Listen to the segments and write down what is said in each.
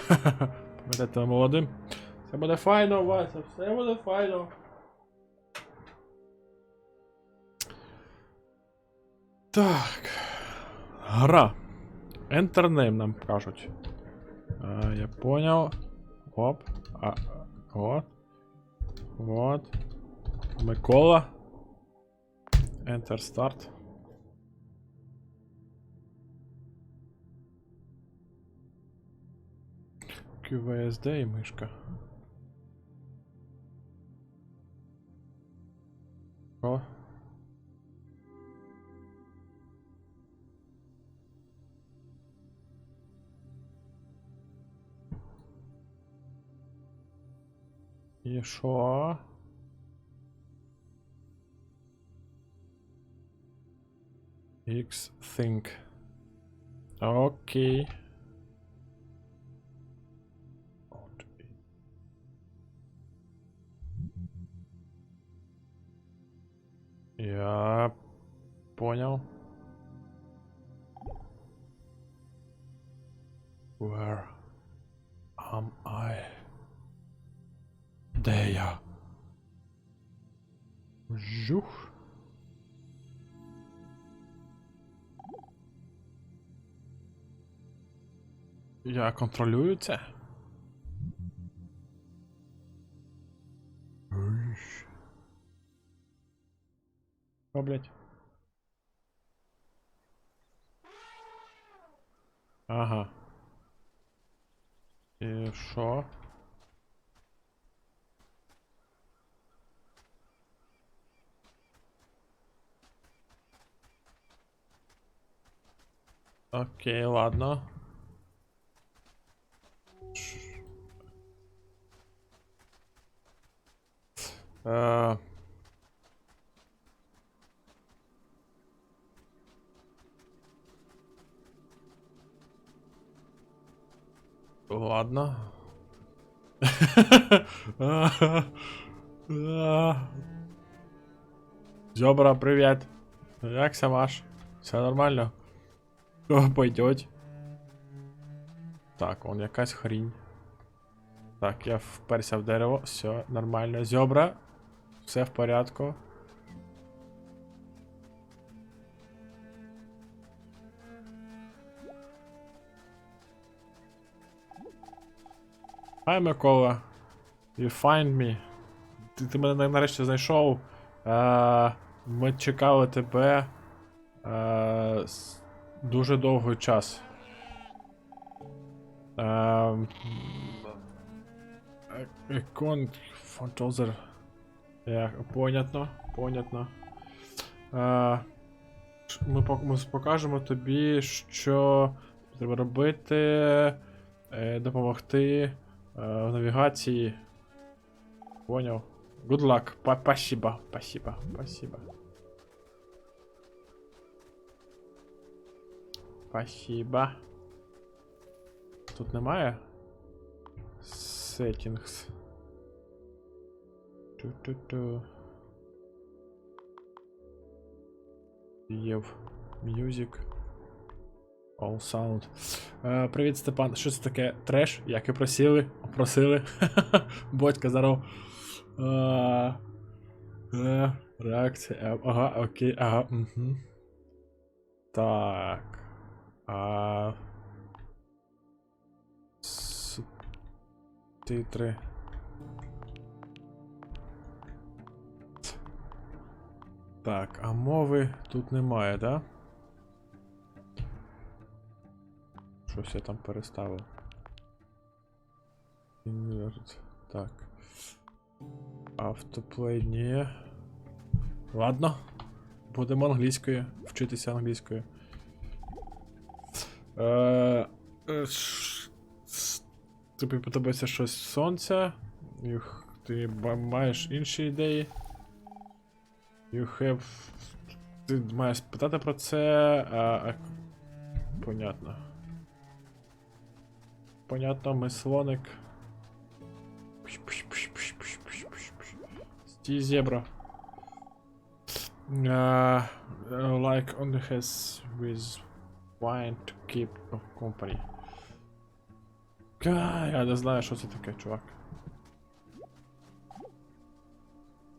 Пам'ятайте молодим. Все буде файно, Вася, все буде файно. Так. Гра. Enter name нам кажуть. Я поняв. Оп. Вот. Вот. Микола. Enter start. QVSD і мишка. О. І що? X think. Окей. Я понял. Where am I? Де я? Жух. Я контролюю це? О, блядь. Ага. І що? Окей, ладно. Ладно. Зёбра, привет. Як ся маш? Все нормально? О, пойдёт. Так, вон якась хрінь. Так, я вперся в дерево. Все, нормально. Зёбра. Все в порядку. Hi, Микола. You find me. Ти мене нарешті знайшов. Ми чекали тебе дуже довгий час. Ікон фонтозер. Понятно, понятно. Ми покажемо тобі, що треба робити, допомогти в навігації. Поняв. Good luck. Спасибо. Спасибо. Спасибо. Спасибо. Тут немає? Settings. Ту-ту-ту. Єв. Music. All sound. Привіт, Степан. Що це таке? Треш? Як і просили? Просили. Бодька, здоров. Реакція. Ага, окей, ага. Угу. Так. Титри. Так, а мови тут немає, да? Щось я там переставив. Так. Автоплей, ні. Ладно. Будемо англійською. Вчитися англійською. Тобі подобається щось сонця. Ти маєш інші ідеї. Ти маєш питати про це. Понятно. Понятно, ми слоник. Стій, зебра. Like only has with wine to keep company. Я не знаю, що це таке, чувак.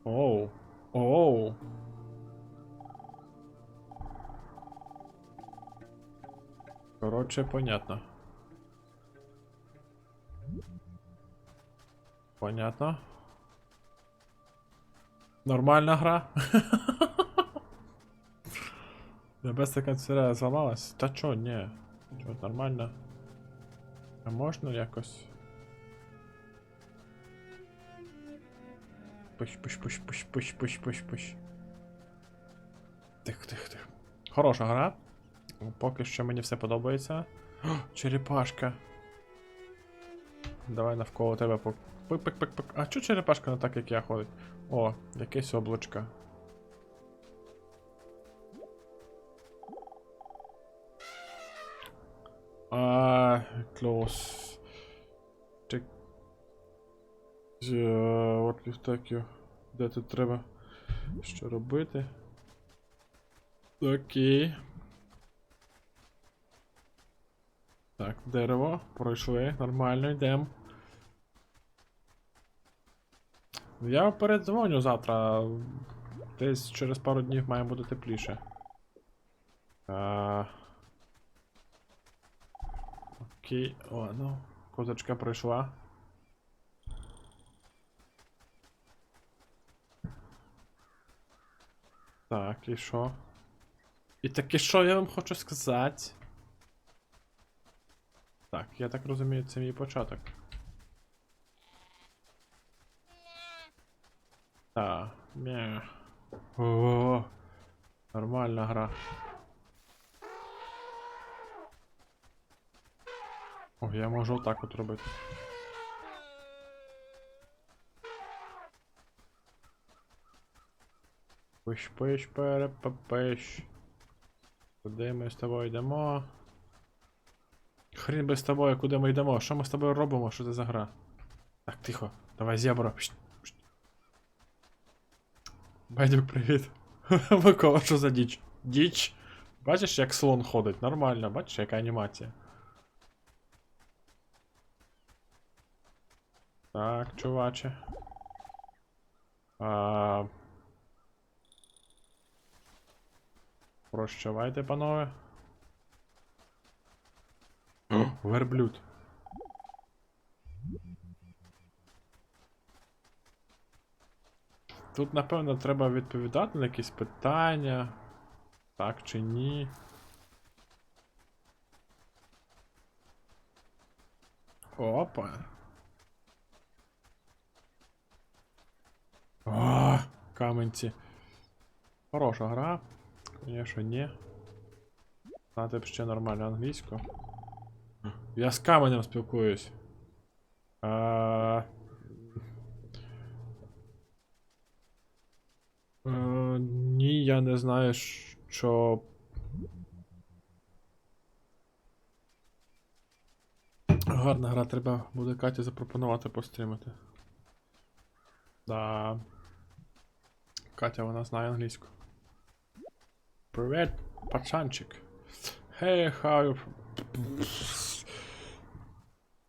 Оу. Оу. Коротше, понятно. Понятно. Нормальна гра. Небесна канцелярія зламалась? Та чо, ні. Чо, нормально. А можна якось? Пуш. Тих. Хороша гра. Поки що мені все подобається. О, черепашка. Давай навколо тебе по... Пик. А чо черепашка не так, як я ходить? О, якесь облачко. Close. Check. What you. Де тут треба? Що робити? Окей. Так, дерево. Пройшли. Нормально, йдемо. Я передзвоню завтра. Десь через пару днів має бути тепліше. Окей. О, ну. Козочка пройшла. Так, і що? І таки що я вам хочу сказати? Так, я так розумію, це мій початок. Так, м'я. О, нормальна гра. О, я можу отак от робити. Пиш, перепапиш. Куди ми з тобою йдемо? Хрін би з тобою, куди ми йдемо? Що ми з тобою робимо? Що це за гра? Так, тихо. Давай, зебра. Байдюк, привіт. Микола, що за діч? Діч? Бачиш, як слон ходить? Нормально, бачиш, яка анімація. Так, чуваче. Прощавайте, панове. Верблюд. Тут, напевно, треба відповідати на якісь питання. Так чи ні. Опа. О, каменці. Хороша гра. Конечно, ні. Знати б ще нормально англійську. Я з каменем спілкуюсь. Ні, я не знаю, що... Гарна гра, треба буде Каті запропонувати пострімити. Да. Катя, вона знає англійську. Привіт, пацанчик. Hey, how you...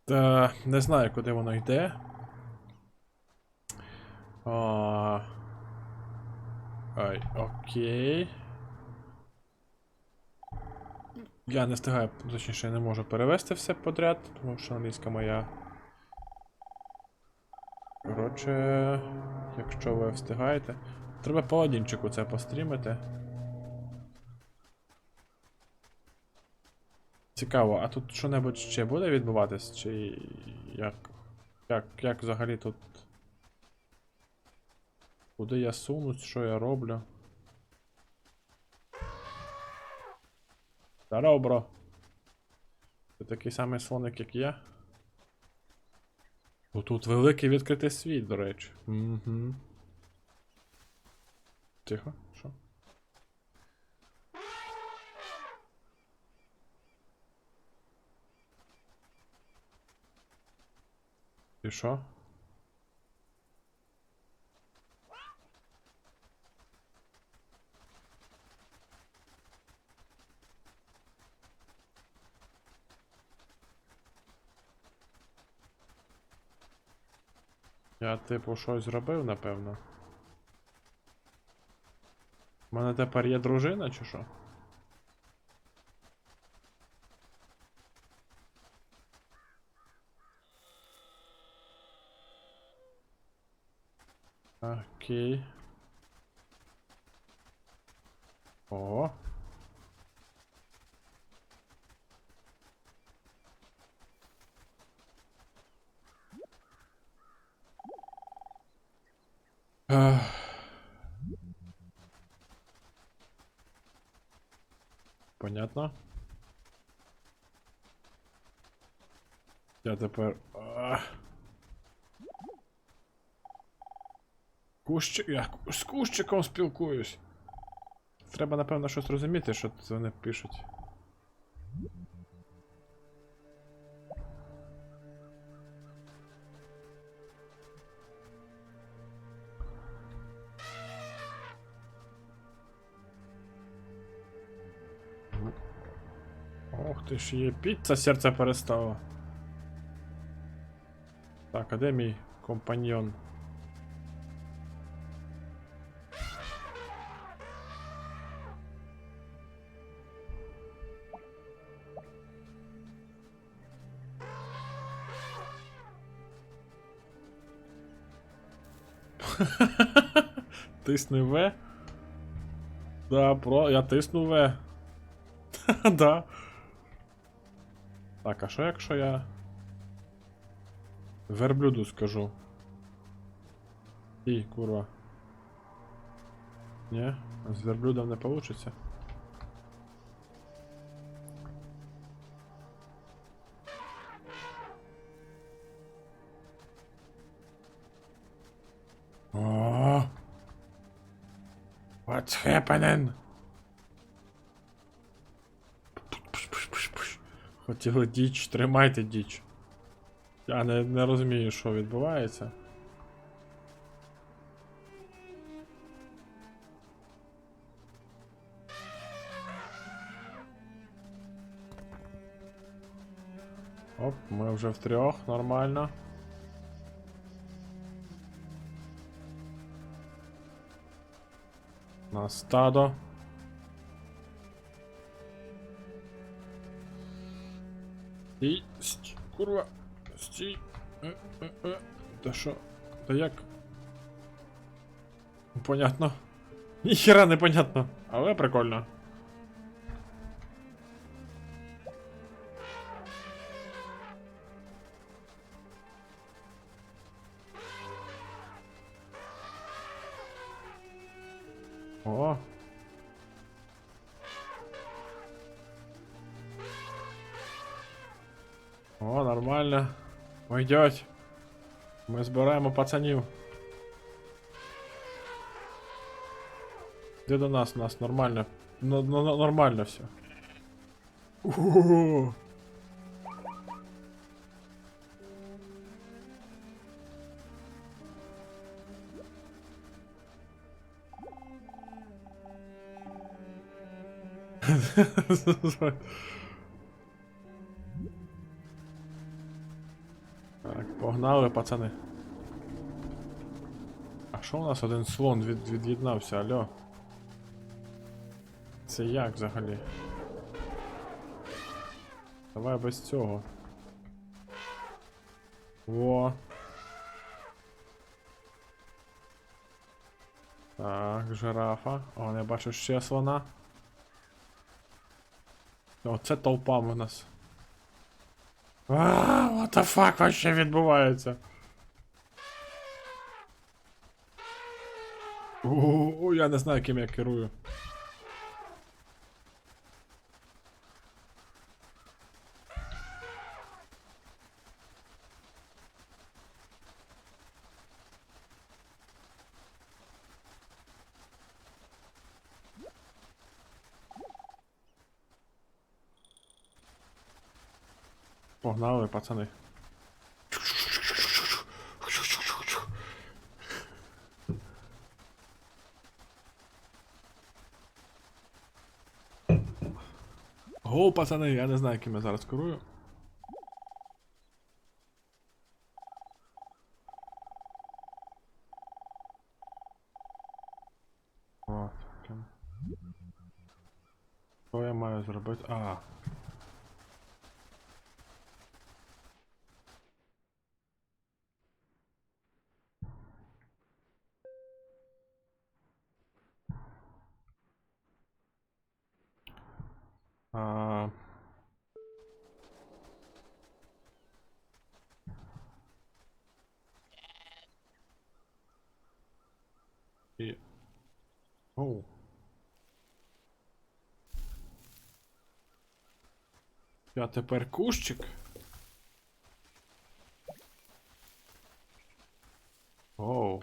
Та, не знаю, куди воно йде. Ай, окей. Я не встигаю, точніше, не можу перевести все подряд, тому що англійська моя. Коротше, якщо ви встигаєте. Треба по одінчику це пострімити. Цікаво, а тут що-небудь ще буде відбуватись? Чи як взагалі тут? Куди я сунусь, що я роблю? Здорово, бро. Ти такий самий слоник, як я? О, тут великий відкритий світ, до речі. Угу. Тихо, що? І що? Я типу щось зробив, напевно. У мене тепер є дружина, чи що? Окей. О. Понятно. Я тепер... Я з кущиком спілкуюсь. Треба, напевно, щось розуміти, що вони пишуть. Ох ти ж, є піца, серце перестало. Так, а де мій компаньйон? Тисни В? Да, я тисну В. Да. Так, а що якщо я верблюду скажу? І, курва. Ні, з верблюдом не получится. О! What's happening? Хотіли діч, тримайте діч. Я не розумію, що відбувається. Оп, ми вже втрьох, нормально. На стадо. І... Курва. Стій. Та що? Та як? Понятно. Ніхера не понятно, але прикольно. О. О, нормально. Пойдеть. Ми збираємо пацанів. Де до нас? У нас нормально. Нормально все. У-у-у. Так, погнали, пацани. А що у нас один слон від'єднався, алло? Це як взагалі? Давай без цього. Во. Так, жирафа. О, я бачу ще слона. О, це толпа в нас. What the fuck вообще відбувається? О, я не знаю, ким я керую. Погнали, пацани. Гоу, пацани, я не знаю, ким я зараз керую. зробити? А. А... І... Оу. Я тепер кущик? Оу.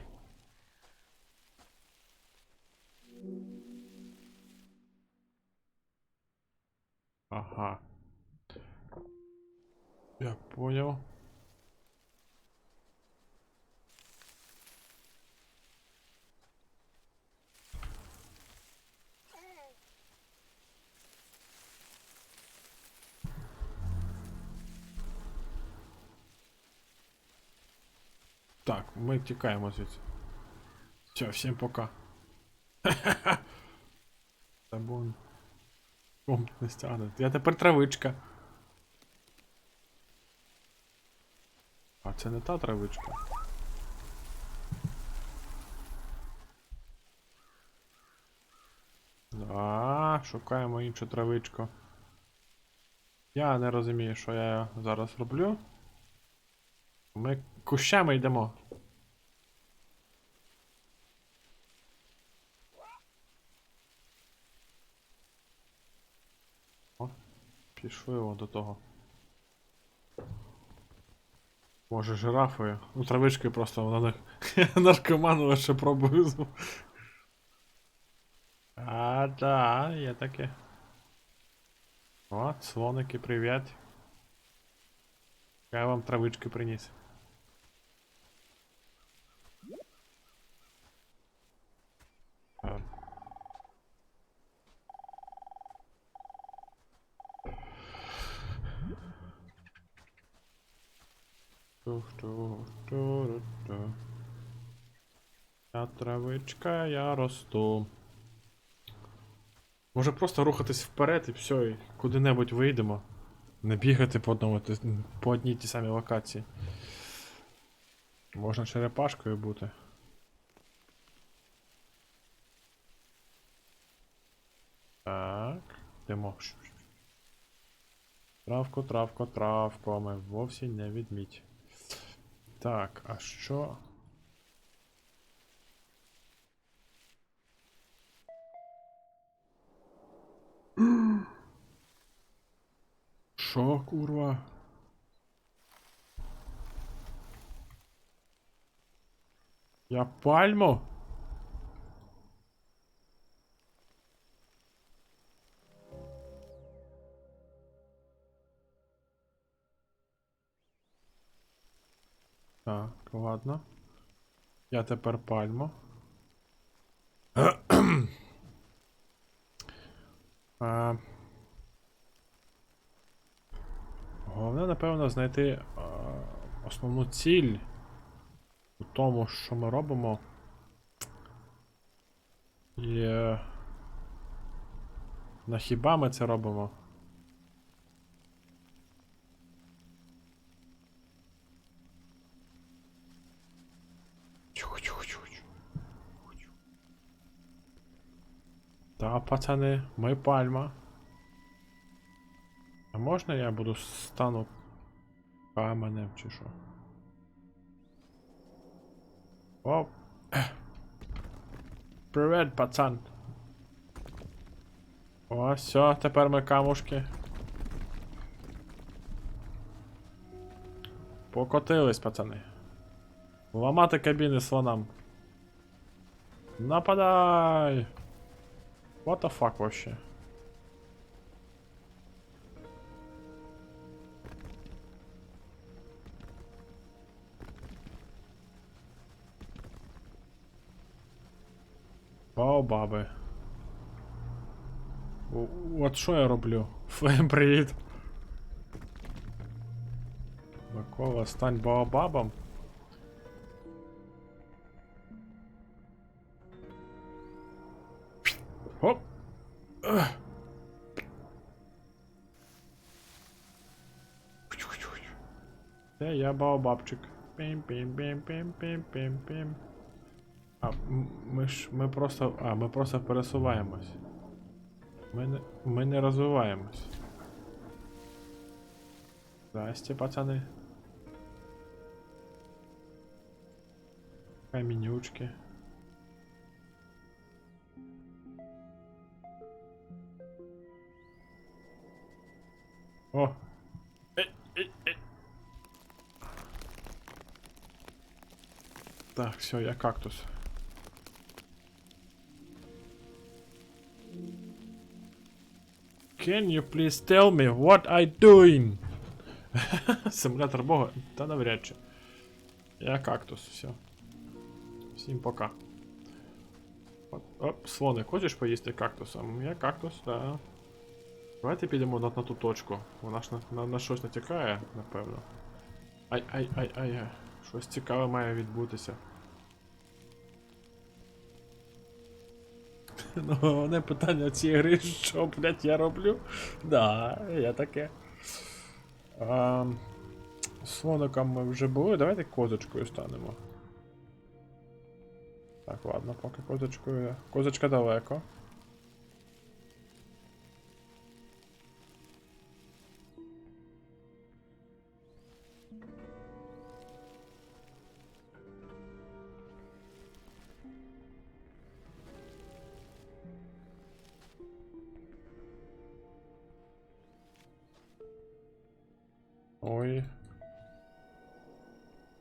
Ага. Я понял. Так, ми тікаємо звідси. Все, всім пока. Табун. Комп не стягне. Я тепер травичка. А це не та травичка. Да, шукаємо іншу травичку. Я не розумію, що я зараз роблю. Ми кущами йдемо. О, пішли вон до того. Може жирафою. Ну, травички просто вона них наркоманила, що пробую. А, да, є таке. О, слоники, привіт. Я вам травички приніс. Я травичка, я росту. Може просто рухатись вперед і все, і куди-небудь вийдемо. Не бігати по одній тій самій локації. Можна черепашкою бути. Так, йдемо. Травко, травко, травко, ми вовсі не відмідь. Так, а що? Що, курва? Я пальму? Так, ладно. Я тепер пальму. Головне, напевно, знайти основну ціль у тому, що ми робимо. І на хіба ми це робимо? Та, пацани, ми пальма. А можна я буду стану каменем чи що? Оп. Привет, пацан. О, все, тепер ми камушки. Покотились, пацани. Ламати кабіни слонам. Нападай! What the fuck вообще? О, баби. От що я роблю? Флейм, привіт. Микола, стань баобабом. Оп! Це я баобабчик. Пім-пім-пім-пім-пім-пім-пім. Ми просто пересуваємось. Ми не розвиваємось. Здрасте, пацани. Каменючки. О! Так, все, я кактус. Can you please tell me what I doing? Симулятор бога? Та навряд чи. Я кактус, все. Всім пока. Оп, слоник, хочеш поїсти кактусом? Я кактус, да. Давайте підемо на ту точку. Вона ж на щось натякає, напевно. Ай. Щось цікаве має відбутися. Ну, головне питання цієї гри, що, блять, я роблю? Да, я таке. Слоником ми вже були, давайте козочкою станемо. Так, ладно, поки козочкою. Козочка далеко. Ой.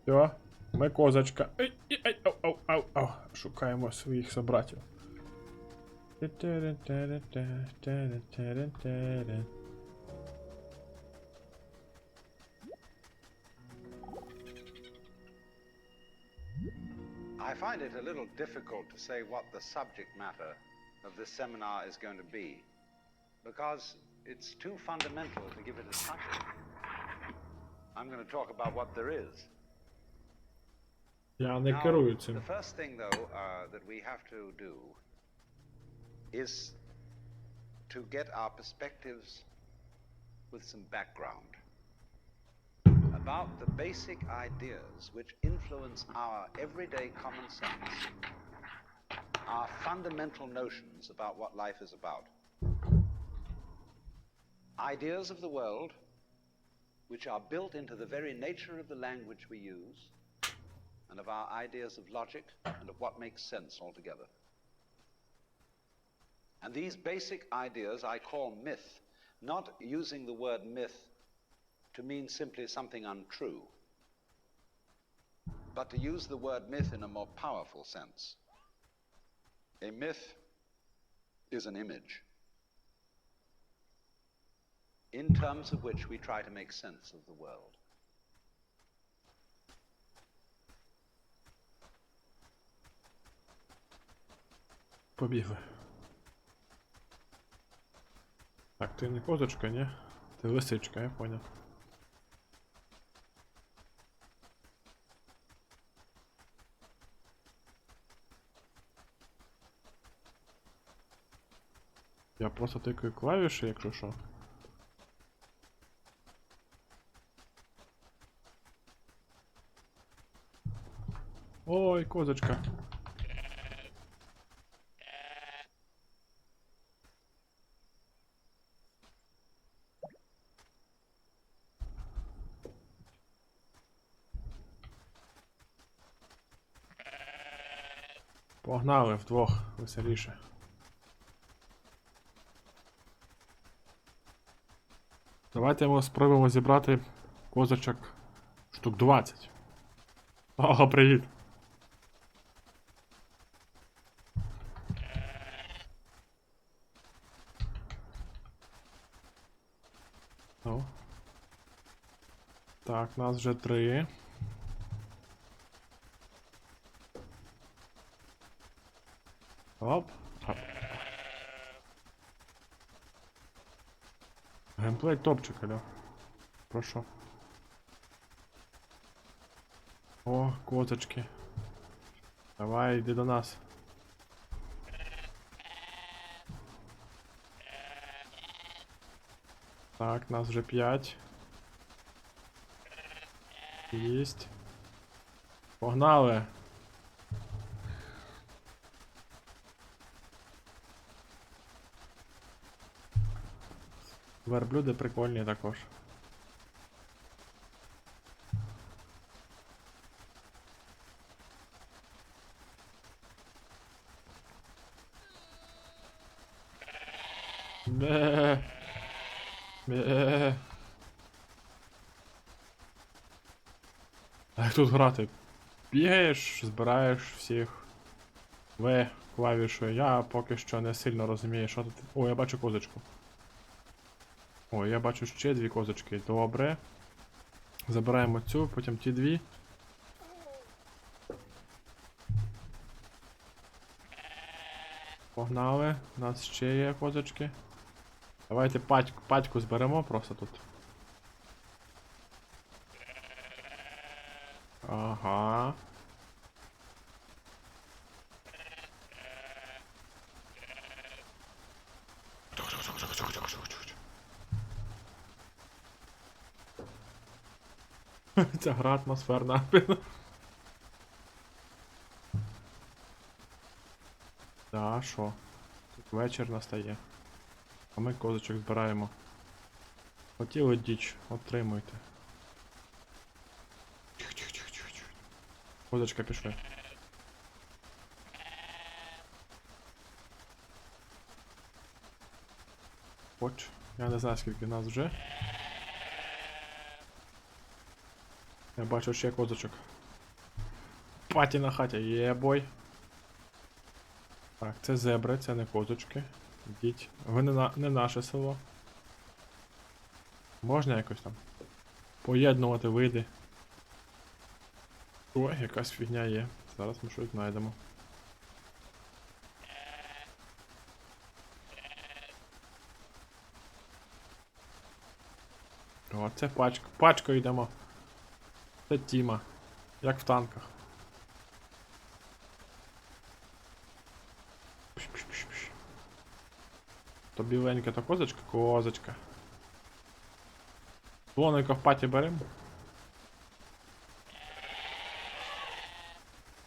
Все, ми козочка. Ау. Шукаємо своїх собратів. I find it a little difficult to say what the subject matter of this seminar is going to be, because it's too fundamental to give it a title. I'm going to talk about what there is. Я не керую цим. The first thing, though, that we have to do is to get our perspectives with some background about the basic ideas which influence our everyday common sense, our fundamental notions about what life is about. Ideas of the world which are built into the very nature of the language we use, and of our ideas of logic and of what makes sense altogether. And these basic ideas I call myth, not using the word myth to mean simply something untrue, but to use the word myth in a more powerful sense. A myth is an image, in terms of which we try to make sense of the world. Побігли. Так, ти не козочка, ні? Ти лисичка, я понял. Я просто тикаю клавіші, якщо що. Ой, козочка. Погнали вдвох, веселіше. Давайте ми спробуємо зібрати козочок штук 20. О, привіт! Ну. Так, нас вже 3. Оп. Оп. Геймплей топчик, алло. Прошу. О, козочки. Давай, йди до нас. Так, нас вже 5. Єсть. Погнали. Верблюди прикольні також. Бе. Бе. А як тут грати? Бігаєш, збираєш всіх. В клавішою. Я поки що не сильно розумію, що тут. О, я бачу козочку. О, я бачу ще дві козочки. Добре. Забираємо цю, потім ті дві. Погнали. У нас ще є козочки. Давайте патьку зберемо просто тут. Ага. Ця гра атмосферна. Да, що? Тут вечір настає. А ми козочок збираємо. Хотіли діч, отримуйте. Тихо. Козочка пішли. Хоч. Я не знаю скільки нас вже. Я бачу ще козочок. Паті на хаті, єбой. Так, це зебри, це не козочки. Йдіть. Ви не наше село. Можна якось там поєднувати види. Ой, якась фігня є. Зараз ми щось знайдемо. О, це пачка. Пачкою йдемо. Це Тіма. Як в танках. То біленька, то козочка? Козочка. Слоника в паті беремо.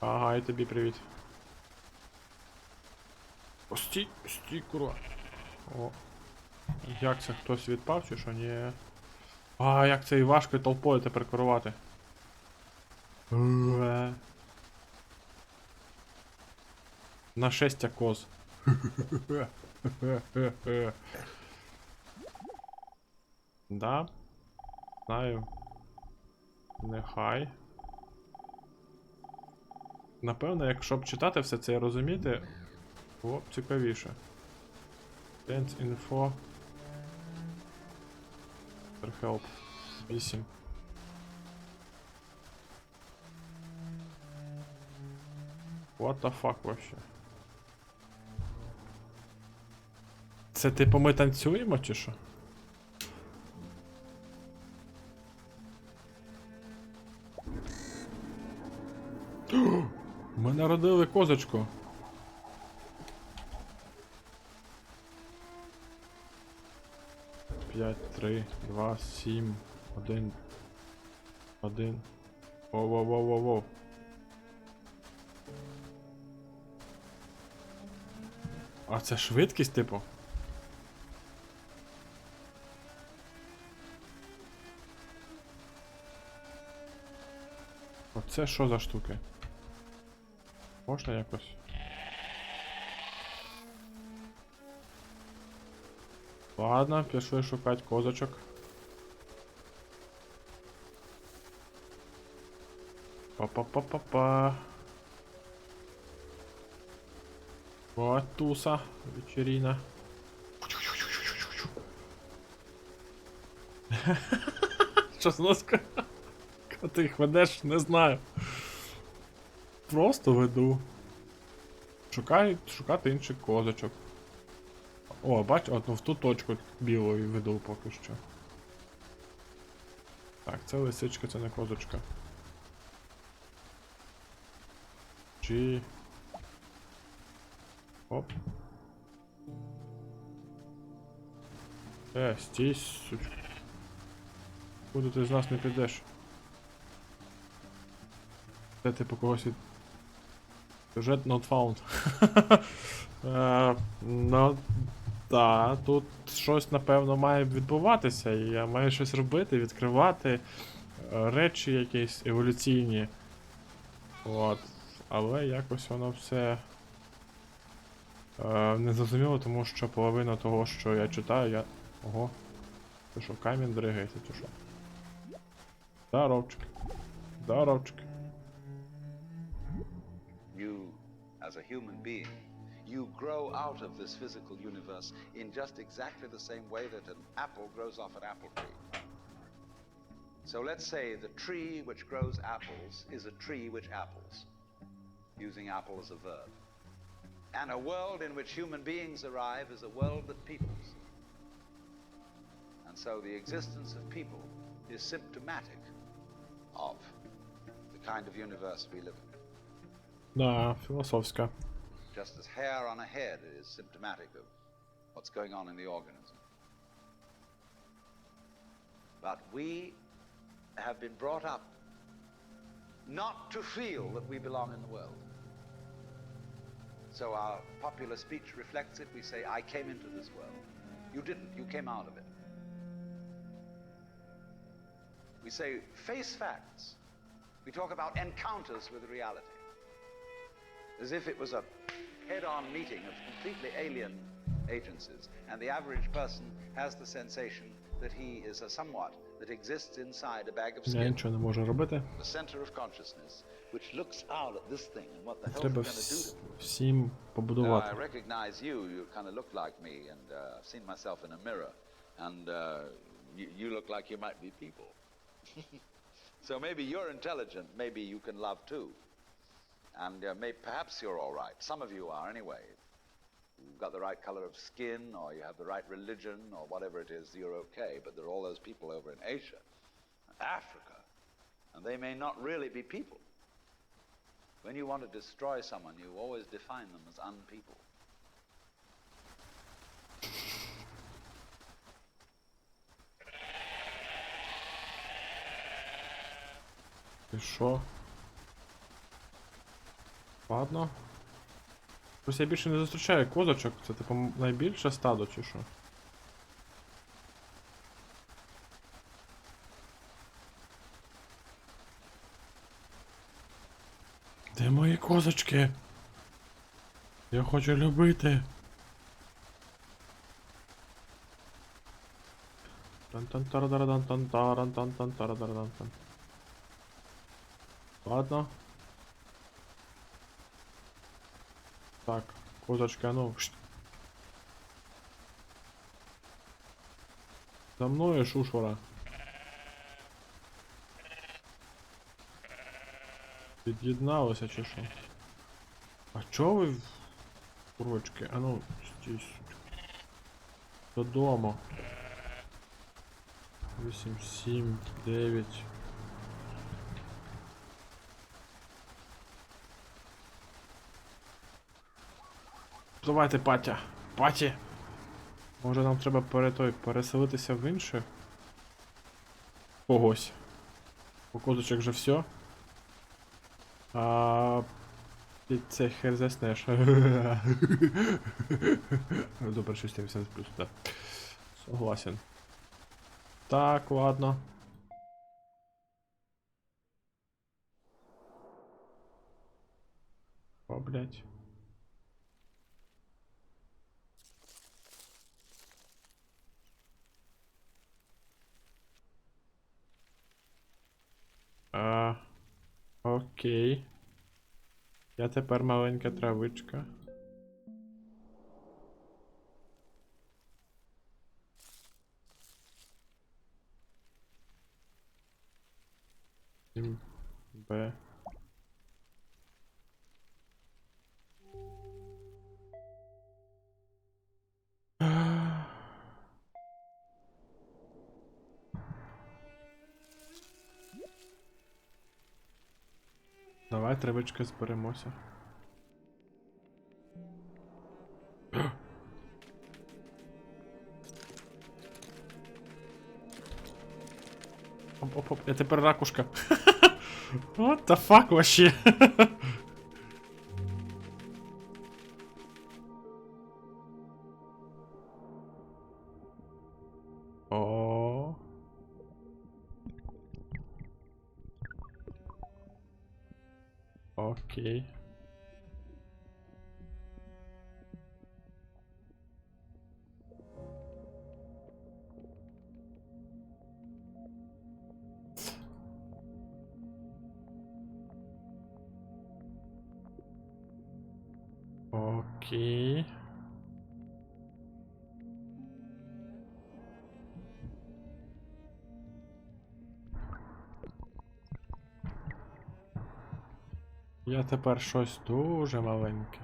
Ага, і тобі привіт. О, стій, курва. О. Як це, хтось відпав чи що? Ні. А, як це і важко толпою тепер керувати. Нашестя коз. Да. Знаю. Нехай. Напевно, якщо б читати все це і розуміти, було б цікавіше. Dance info. Help. 8. What the fuck вообще? Це типу ми танцюємо чи що? Ми народили козочку. П'ять, 3, 2, 7, 1, 1. Воу. А це швидкість, типу? Оце що за штуки? Можна якось? Ладно, пішли шукати козочок. Па-па-па-па-па. Вот туса, вечерина. Що з нас? Ти їх ведеш? Не знаю. Просто веду. Шукати інших козочок. О, бач, от в ту точку білою веду поки що. Так, це лисичка, це не козочка. Чи... Оп. Стій, сучка. Куди ти з нас не підеш? Це типу когось від... Сюжет not found. Ну, так, тут щось, напевно, має відбуватися, і я маю щось робити, відкривати речі якісь еволюційні. От. Але якось воно все не зрозуміло, тому що половина того, що я читаю, я... Ого. Це що, камінь дригається, чи що? Здоровчик. Здоровчик. You, as a human being, you grow out of this physical universe in just exactly the same way that an apple grows off an apple tree. So let's say the tree which grows apples is a tree which apples, using apple as a verb. And a world in which human beings arrive is a world that peoples. And so the existence of people is symptomatic of the kind of universe we live in. Да, філософська. Just as hair on a head is symptomatic of what's going on in the organism. But we have been brought up not to feel that we belong in the world. So our popular speech reflects it. We say, I came into this world. You didn't, you came out of it. We say, face facts. We talk about encounters with reality. As if it was a head-on meeting of completely alien agencies, and the average person has the sensation that he is a somewhat that exists inside a bag of Я skin, нічого не можу робити. the center of consciousness, which looks out at this thing and what the hell is it Треба going to do to it. всім I побудувати. recognize you. You kind of look like me, and I've seen myself in a mirror, and you look like you might be people. So maybe you're intelligent. Maybe you can love too. And perhaps you're all right. Some of you are anyway. You've got the right color of skin, or you have the right religion, or whatever it is, you're okay. But there are all those people over in Asia, Africa, and they may not really be people. When you want to destroy someone, you always define them as unpeople. І що? Ладно. Просто я більше не зустрічаю козочок, це типу найбільше стадо чи що? Де мої козочки? Я хочу любити. Тан-тан-тарадарадан-тан-таран-тан-тан-тарадарадан-тан. Ладно. Так, козочка, ну. За мною шушвара. Під'єдналося чи що? А чого ви, курочки? А ну, стій, сучка. Додому. 8, 7, 9. Давайте, Патя. Паті! Може нам треба переселитися в інше? Когось. У козочок же все. А під це хер заснеш. Добре, 680 плюс, да. Согласен. Так, ладно. О, блядь. Окей. Я тепер маленька травичка. Б. Давай, травичка, зберемося. Оп-оп-оп, я тепер ракушка. What the fuck вообще? О. Окей. Окей. Я тепер щось дуже маленьке.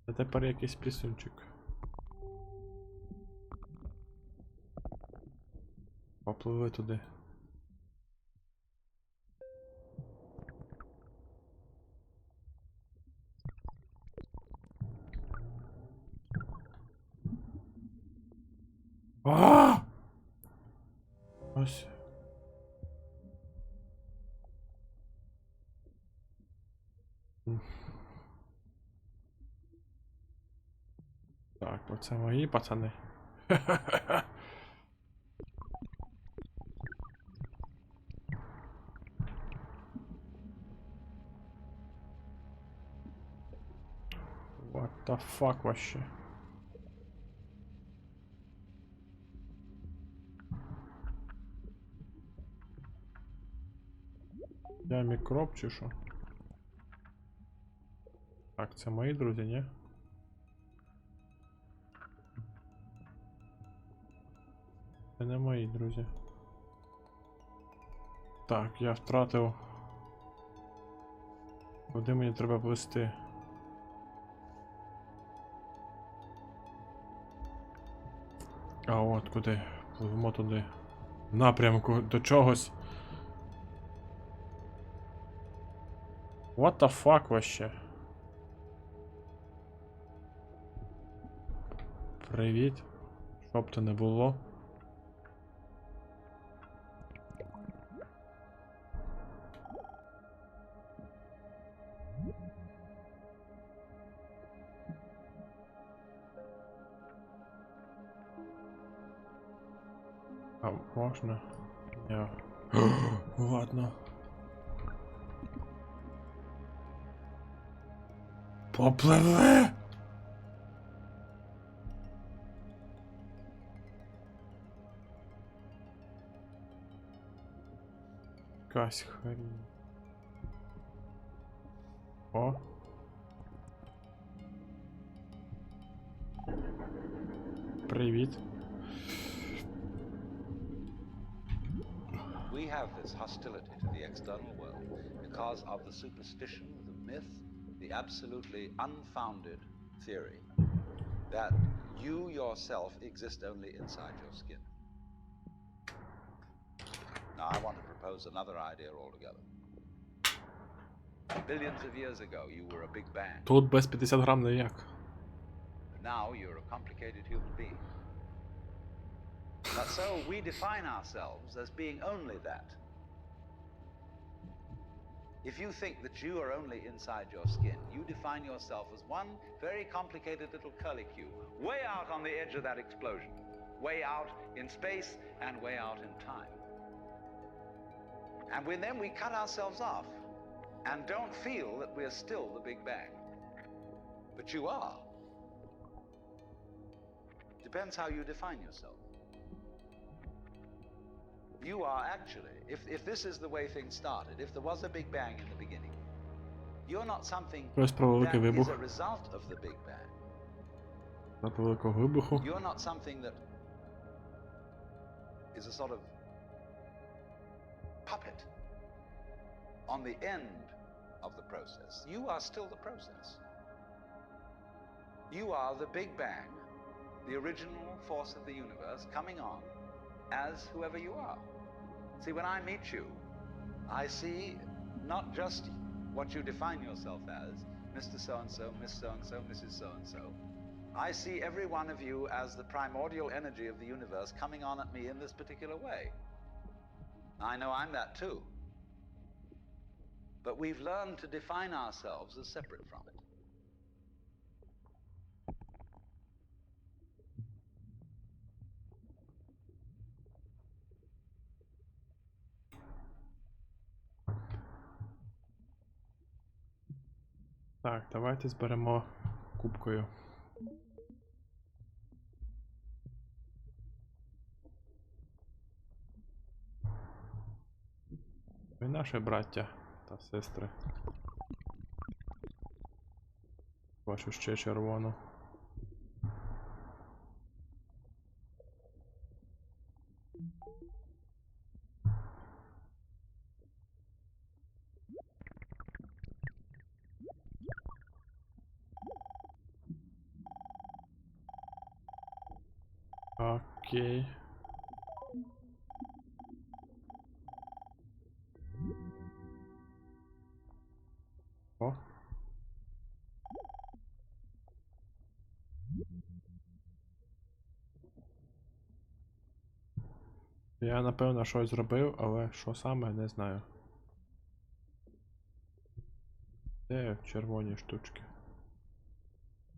Це тепер якийсь пісюнчик. Попливи туди. А! Ось. Так, оце мої пацани. What the fuck вообще? Я мікроб чи що? Так, це мої друзі, ні? Це не мої друзі. Так, я втратив. Куди мені треба плисти? А от куди? Пливемо туди. В напрямку до чогось. What the fuck вообще? Привіт. Що б то не було. А можна? Я. Ладно. Попливи! Якась хрінь. О. Привіт. We have this hostility to the external world because of the superstition, the myth, the absolutely unfounded theory that you yourself exist only inside your skin. Now, I want to propose another idea altogether. Billions of years ago, you were a big bang. Тут без 50 грам ніяк. Now you're a complicated human being. But so we define ourselves as being only that. If you think that you are only inside your skin, you define yourself as one very complicated little curlicue, way out on the edge of that explosion, way out in space and way out in time. And then we cut ourselves off and don't feel that we're still the Big Bang. But you are. Depends how you define yourself. You are actually, if this is the way things started, if there was a Big Bang in the beginning, you're not something that is a result of the Big Bang. You're not something that is a sort of puppet on the end of the process. You are still the process. You are the Big Bang, the original force of the universe coming on as whoever you are. See, when I meet you, I see not just what you define yourself as, Mr. So-and-so, Miss So-and-so, Mrs. So-and-so. I see every one of you as the primordial energy of the universe coming on at me in this particular way. I know I'm that too. But we've learned to define ourselves as separate from it. Так, давайте зберемо кубкою. Ви наші браття та сестри. Бачу ще червону. Окей. О. Я напевно щось зробив, але що саме, не знаю. Де червоні штучки?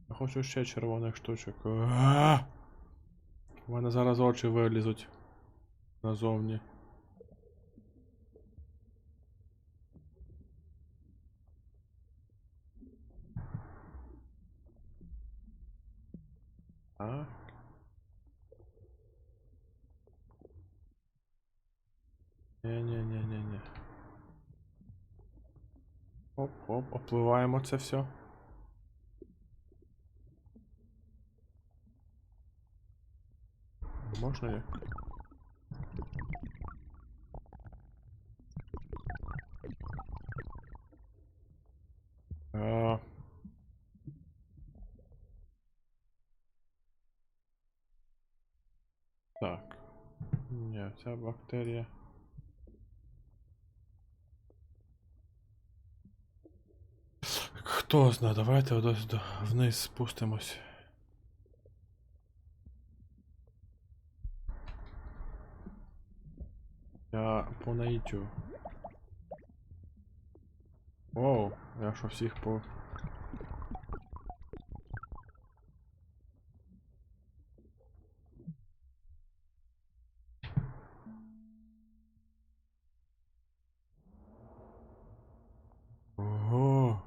Я хочу ще червоних штучок. У мене зараз очі вилізуть назовні. Так. Ні. Оп-оп, опливаємо це все. Можна як? Так. Ні, ця бактерія. Хто знає, давайте вниз спустимось. Я по наїтю. Оу, я що всіх по... Ого.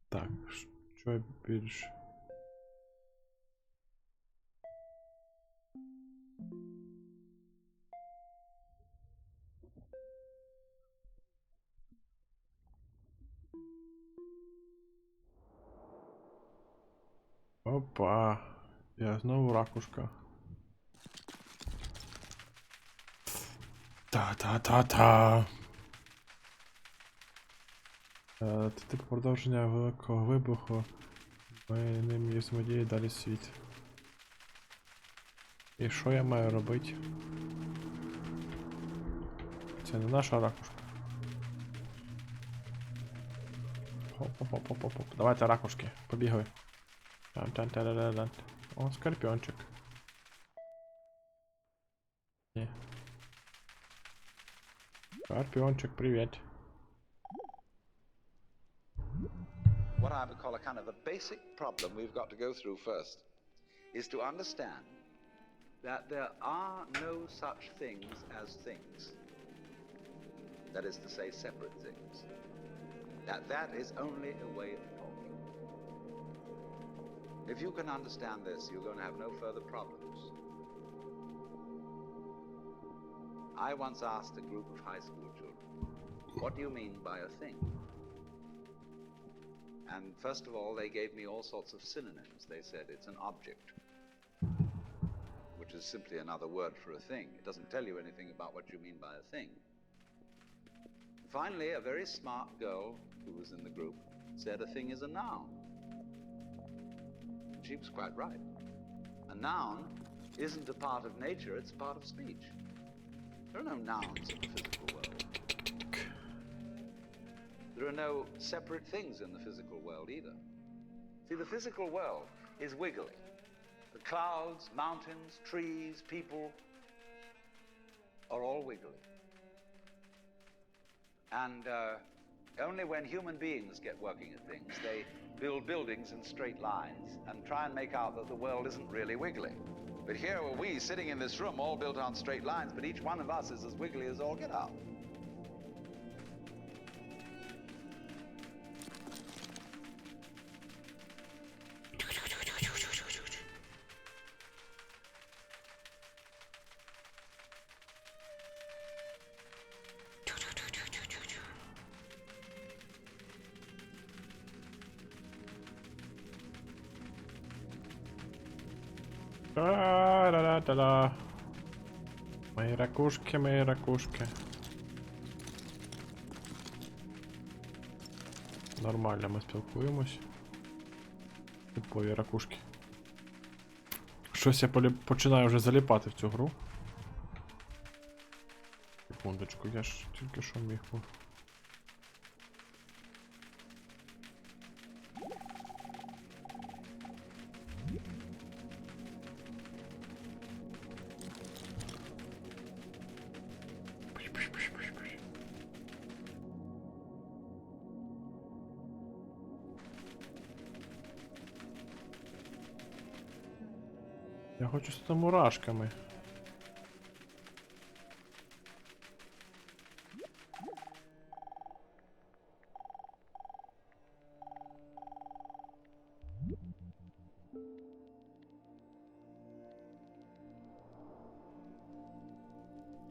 Так, що більше? Опа, я знову ракушка. Та-та-та-та. Це типу продовження великого вибуху. Ми ним взаємодіємо далі світ. І що я маю робити? Це не наша ракушка. Хоп-хоп-хоп-хоп-хоп. Давайте ракушки, побігли. Тан-тан-тан-тан-тан. О, скорпіончик. Ні. Скорпіончик, привіт. What I would call a kind of a basic problem we've got to go through first is to understand that there are no such things as things. That is to say, separate things. That is only a way of talking. If you can understand this, you're going to have no further problems. I once asked a group of high school children, what do you mean by a thing? And first of all, they gave me all sorts of synonyms. They said it's an object, which is simply another word for a thing. It doesn't tell you anything about what you mean by a thing. Finally, a very smart girl who was in the group said a thing is a noun. She was quite right. A noun isn't a part of nature, it's a part of speech. There are no nouns in the physical world. There are no separate things in the physical world either. See, the physical world is wiggly. The clouds, mountains, trees, people are all wiggly. And only when human beings get working at things, they build buildings in straight lines and try and make out that the world isn't really wiggly. But here are we sitting in this room all built on straight lines, but each one of us is as wiggly as all get out. Та-да-да-да-да. Мої ракушки, мої ракушки. Нормально ми спілкуємось. Типові ракушки. Щось я починаю вже заліпати в цю гру. Секундочку, я ж тільки що міг. Я хочу з мурашками.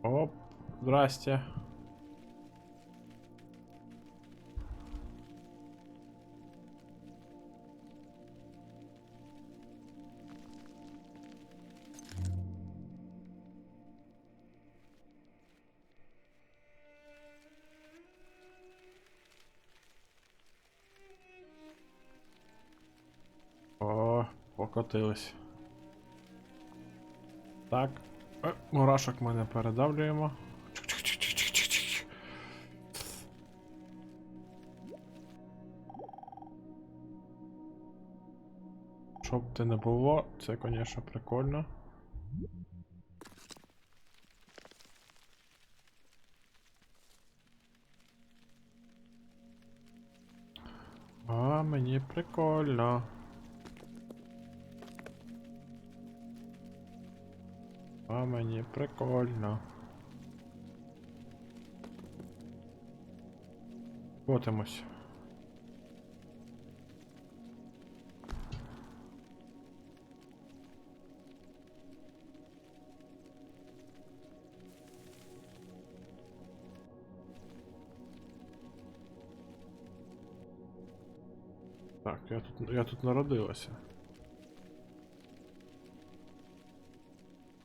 Оп, здрасте. О, покотились. Так. Мурашок ми не передавлюємо. Щоб ти не було, це, звісно, прикольно. А, мені прикольно. А мені прикольно. Котимось. Так, я тут народилася.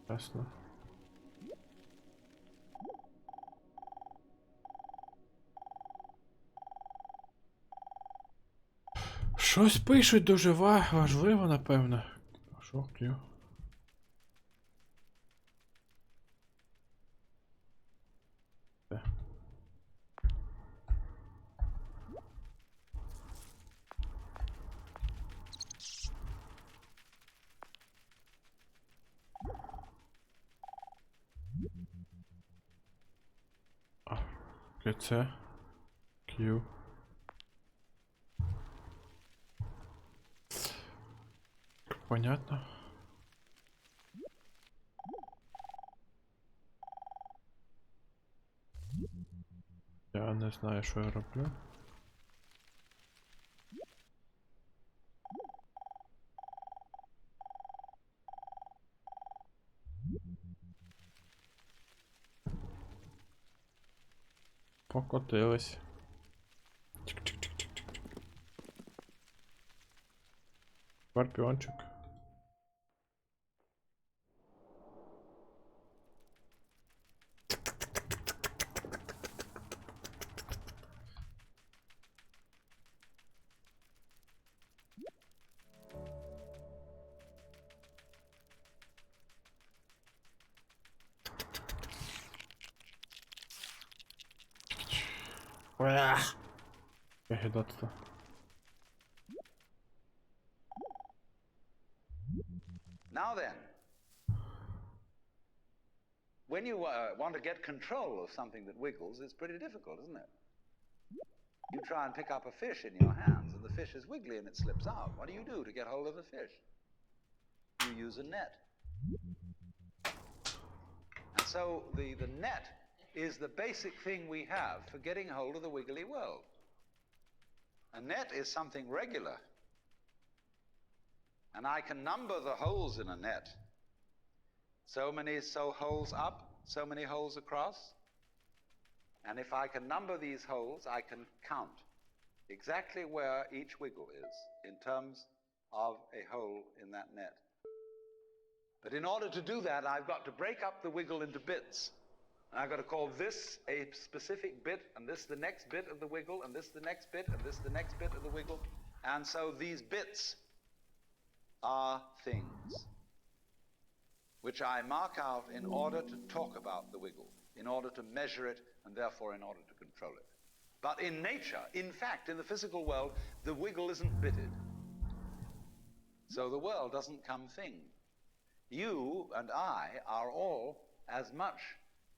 Ясно. Щось пишуть дуже важливо, напевно. Що клю? Це Q. Понятно. Я не знаю, що я роблю. Покотились. Скорпіончик. Гідота. Now then, when you want to get control of something that wiggles, it's pretty difficult, isn't it? You try and pick up a fish in your hands, and the fish is wiggly and it slips out. What do you do to get hold of the fish? You use a net. And so the net is the basic thing we have for getting hold of the wiggly world. A net is something regular. And I can number the holes in a net. So many holes up, so many holes across. And if I can number these holes, I can count exactly where each wiggle is in terms of a hole in that net. But in order to do that, I've got to break up the wiggle into bits. And I've got to call this a specific bit, and this the next bit of the wiggle, and this the next bit, and this the next bit of the wiggle. And so these bits are things which I mark out in order to talk about the wiggle, in order to measure it, and therefore in order to control it. But in nature, in fact, in the physical world, the wiggle isn't bitted. So the world doesn't come thing. You and I are all as much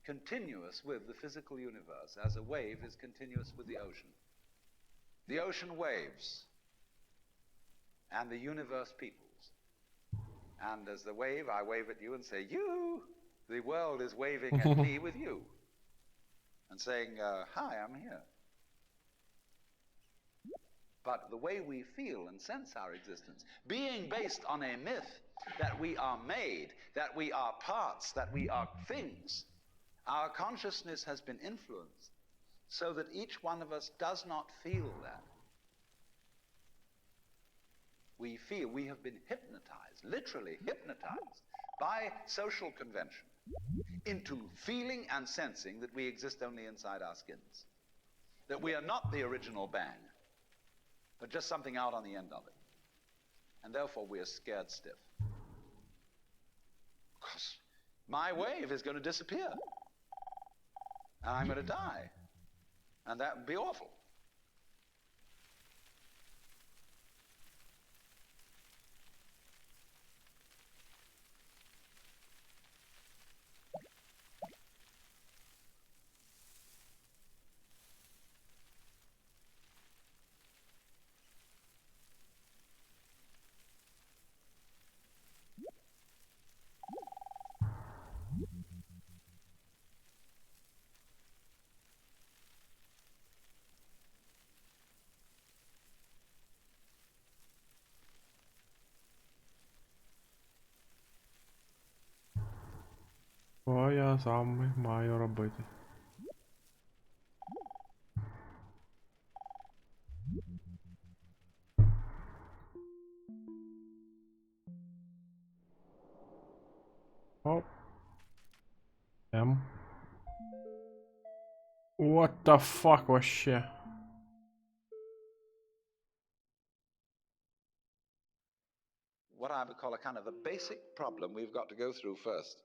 continuous with the physical universe as a wave is continuous with the ocean. The ocean waves, and the universe peoples. And as the wave, I wave at you and say, you! The world is waving at me with you. And saying, hi, I'm here. But the way we feel and sense our existence, being based on a myth that we are made, that we are parts, that we are things, our consciousness has been influenced so that each one of us does not feel that. We have been hypnotized, literally hypnotized, by social convention into feeling and sensing that we exist only inside our skins. That we are not the original bang, but just something out on the end of it. And therefore we are scared stiff. Because my wave is going to disappear. And I'm going to die. And that would be awful. Що я саме маю робити? Оп. What the fuck вообще? What I would call a kind of a basic problem we've got to go through first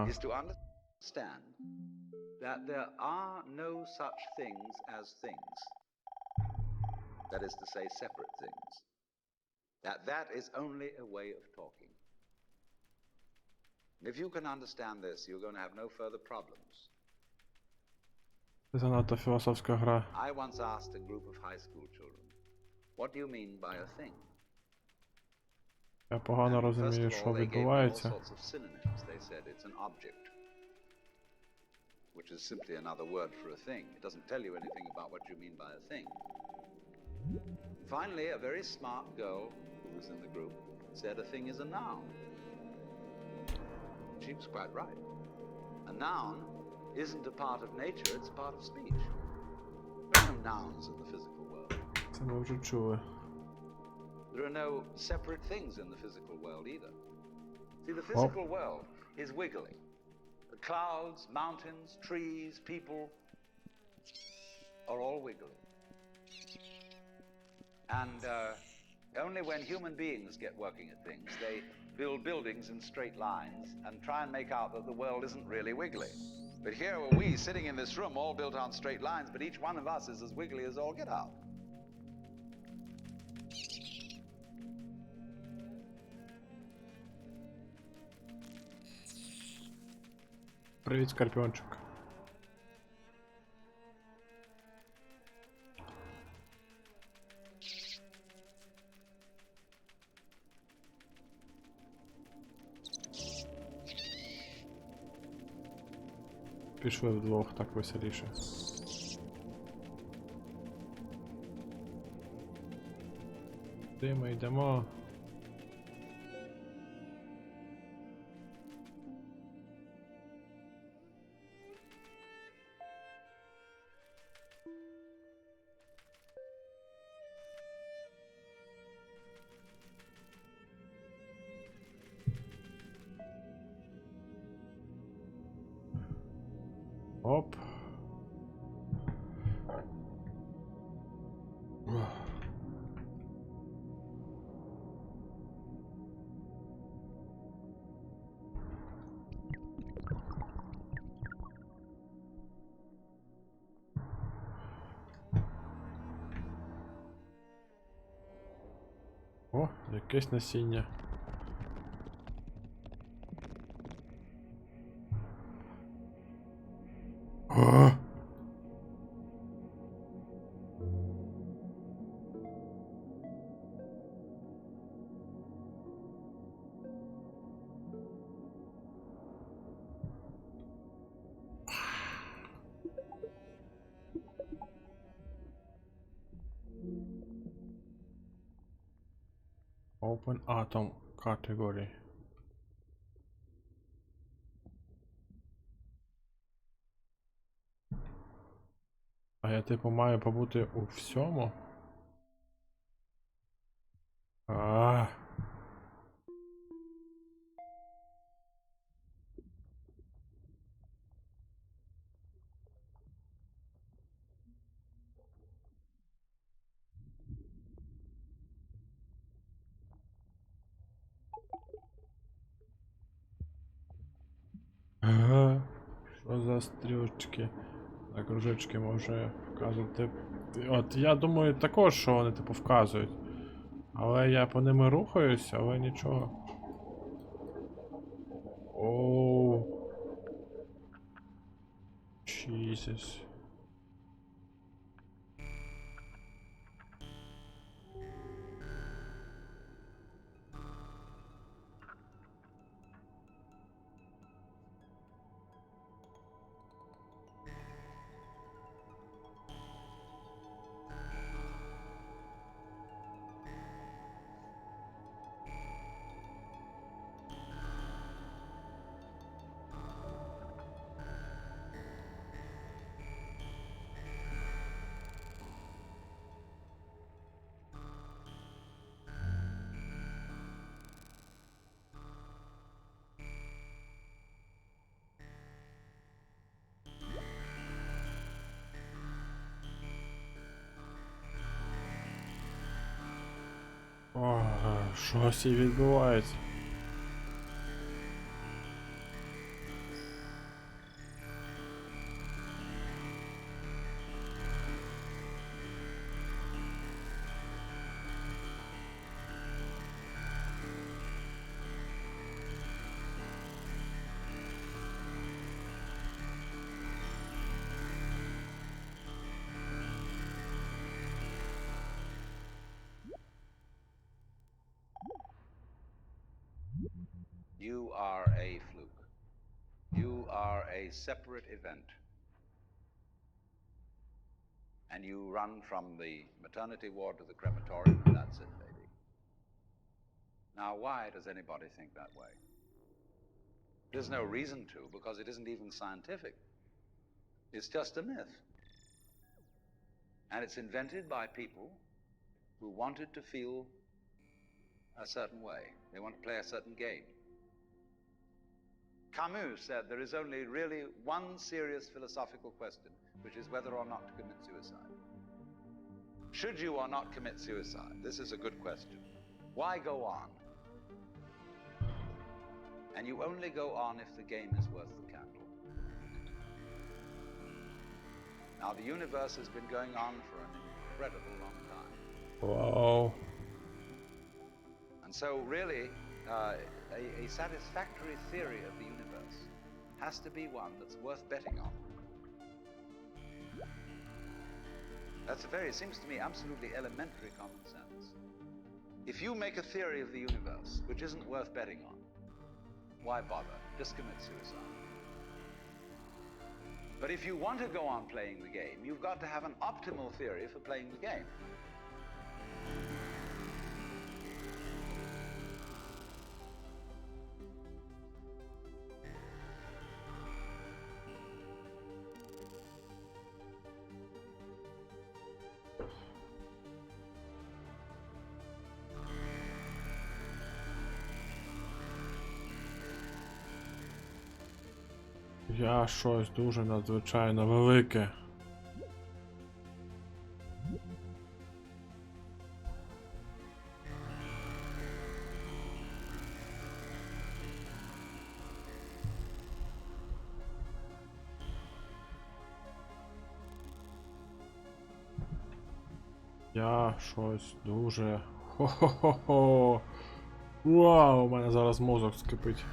is to understand that there are no such things as things. That is to say, separate things. That is only a way of talking. And if you can understand this, you're going to have no further problems. Це занадто філософська гра. I once asked a group of high school children, what do you mean by a thing? Я погано розумію, що відбувається. They said it's an object, which is simply another word for a thing. It doesn't tell you anything about what you mean by a thing. Finally, a very smart girl who was in the group said a thing is a noun. She was quite right. A noun isn't a part of nature, it's a part of speech. There are no nouns in the physical world. Це ми вже чули. There are no separate things in the physical world either. See, the physical world is wiggly. The clouds, mountains, trees, people are all wiggly. And Only when human beings get working at things, they build buildings in straight lines and try and make out that the world isn't really wiggly. But here are we sitting in this room all built on straight lines, but each one of us is as wiggly as all get out. Привіт, Скорпіончик. Пішли вдвох, так веселіше. Куди ми йдемо? Оп. О, якесь насіння. О! Open atom category. А я типу маю побути у всьому? А. Ага. Що за стрілочки? На кружечки може вказувати. От я думаю також, що вони типу вказують. Але я по ними рухаюсь, але нічого. Оу. Jesus. О, щось і відбувається. You are a fluke. You are a separate event. And you run from the maternity ward to the crematorium, and that's it, baby. Now, why does anybody think that way? There's no reason to, because it isn't even scientific. It's just a myth. And it's invented by people who wanted to feel a certain way. They want to play a certain game. Camus said there is only really one serious philosophical question, which is whether or not to commit suicide. Should you or not commit suicide? This is a good question. Why go on? And you only go on if the game is worth the candle. Now, the universe has been going on for an incredible long time. Wow. And so, really, a satisfactory theory of the universe has to be one that's worth betting on. That's it seems to me, absolutely elementary common sense. If you make a theory of the universe which isn't worth betting on, why bother? Just commit suicide. But if you want to go on playing the game, you've got to have an optimal theory for playing the game. Я щось дуже надзвичайно велике. Я щось дуже... Хо-хо-хо-хо! Вау, у мене зараз мозок скипить.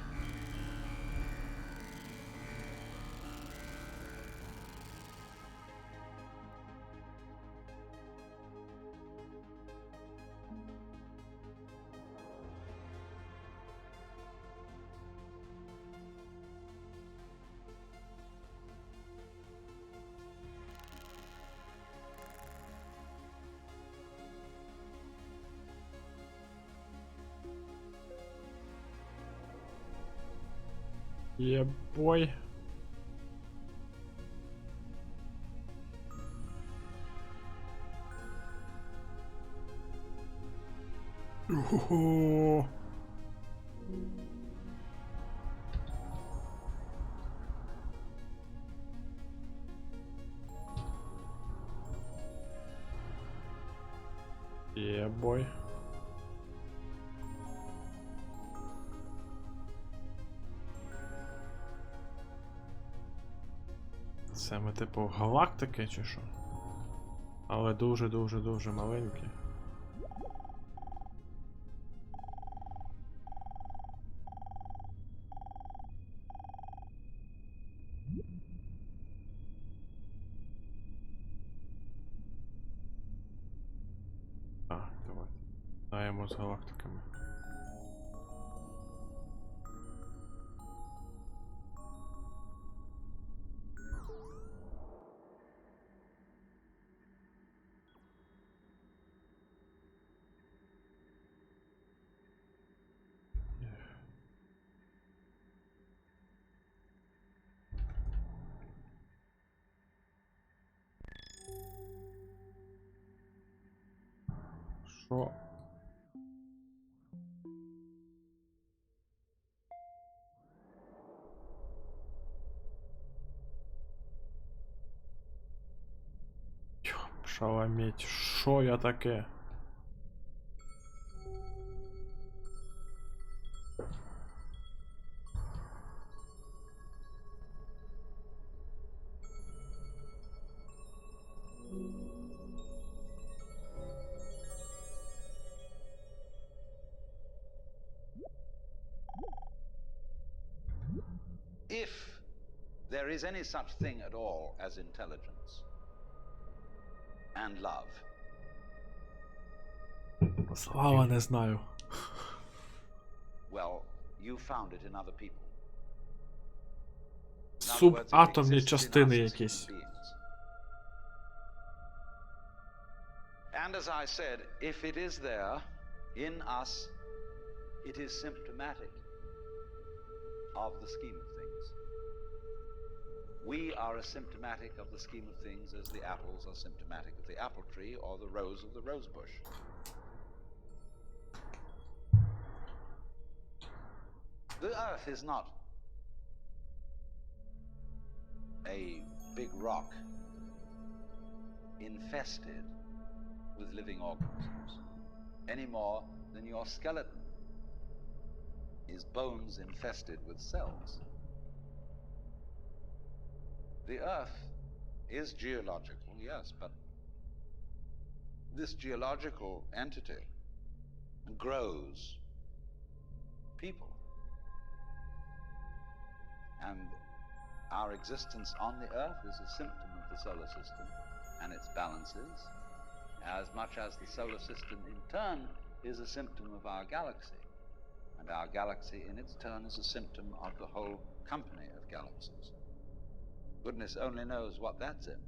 Ебой. Ого. Ебой. Це ми типу галактики чи що? Але дуже маленькі. Так, давайте. Даємо з галактиками. Що? Шаламеть, що я таке? If there is any such thing at all as intelligence and love. Слава, не знаю. Well, you found it in other people. Субатомні частини якісь. And as I said, if it is there in us, it is symptomatic of the scheme of things. We are as symptomatic of the scheme of things as the apples are symptomatic of the apple tree or the rose of the rose bush. The earth is not a big rock infested with living organisms, any more than your skeleton is bones infested with cells. The Earth is geological, yes, but this geological entity grows people. And our existence on the Earth is a symptom of the solar system and its balances, as much as the solar system in turn is a symptom of our galaxy. And our galaxy in its turn is a symptom of the whole company of galaxies. Goodness only knows what that's in.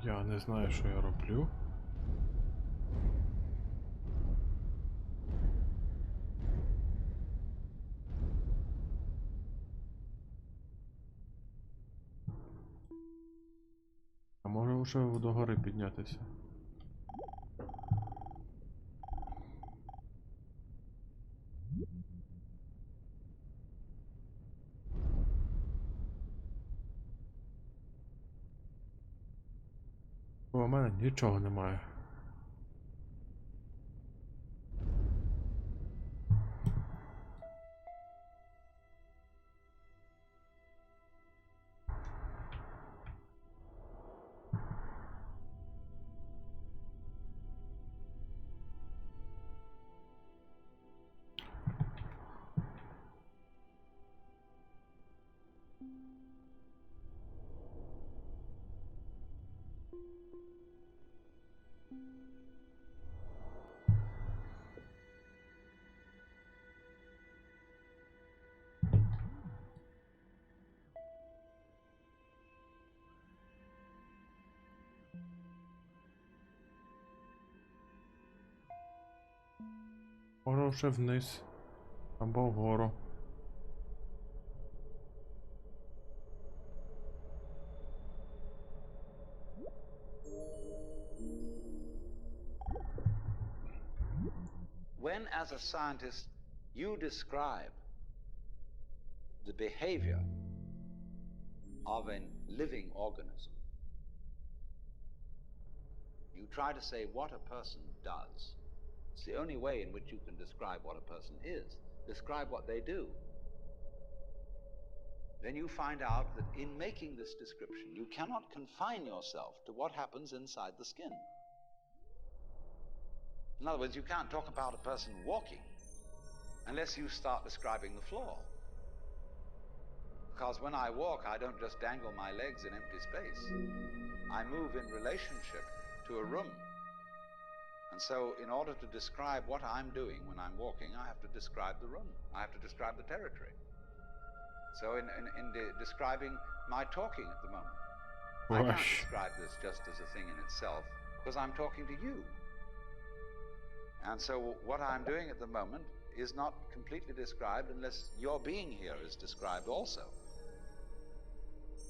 Я не знаю, що я роблю. А може лише до гори піднятися? Бо у мене нічого немає. Може вже вниз або вгору. When, as a scientist, you describe the behavior of a living organism, you try to say what a person does. It's the only way in which you can describe what a person is. Describe what they do. Then you find out that in making this description, you cannot confine yourself to what happens inside the skin. In other words, you can't talk about a person walking unless you start describing the floor. Because when I walk, I don't just dangle my legs in empty space. I move in relationship to a room. And so, in order to describe what I'm doing when I'm walking, I have to describe the room. I have to describe the territory. So, in describing my talking at the moment, I can't describe this just as a thing in itself, because I'm talking to you. And so, what I'm doing at the moment is not completely described unless your being here is described also.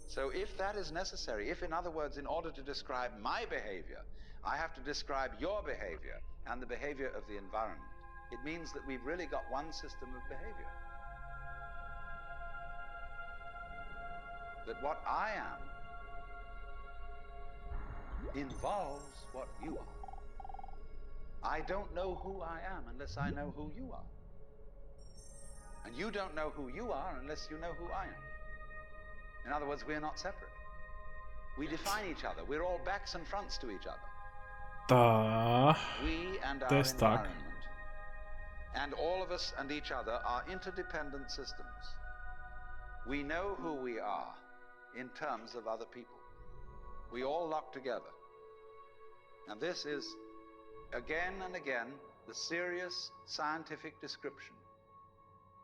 So if that is necessary, if in other words, in order to describe my behavior, I have to describe your behavior and the behavior of the environment, it means that we've really got one system of behavior. That what I am involves what you are. I don't know who I am unless I know who you are. And you don't know who you are unless you know who I am. In other words, we're not separate. We define each other. We're all backs and fronts to each other. Та. We and our Десь так. environment, and all of us and each other are interdependent systems. We know who we are in terms of other people. We all lock together. And this is, again and again, the serious scientific description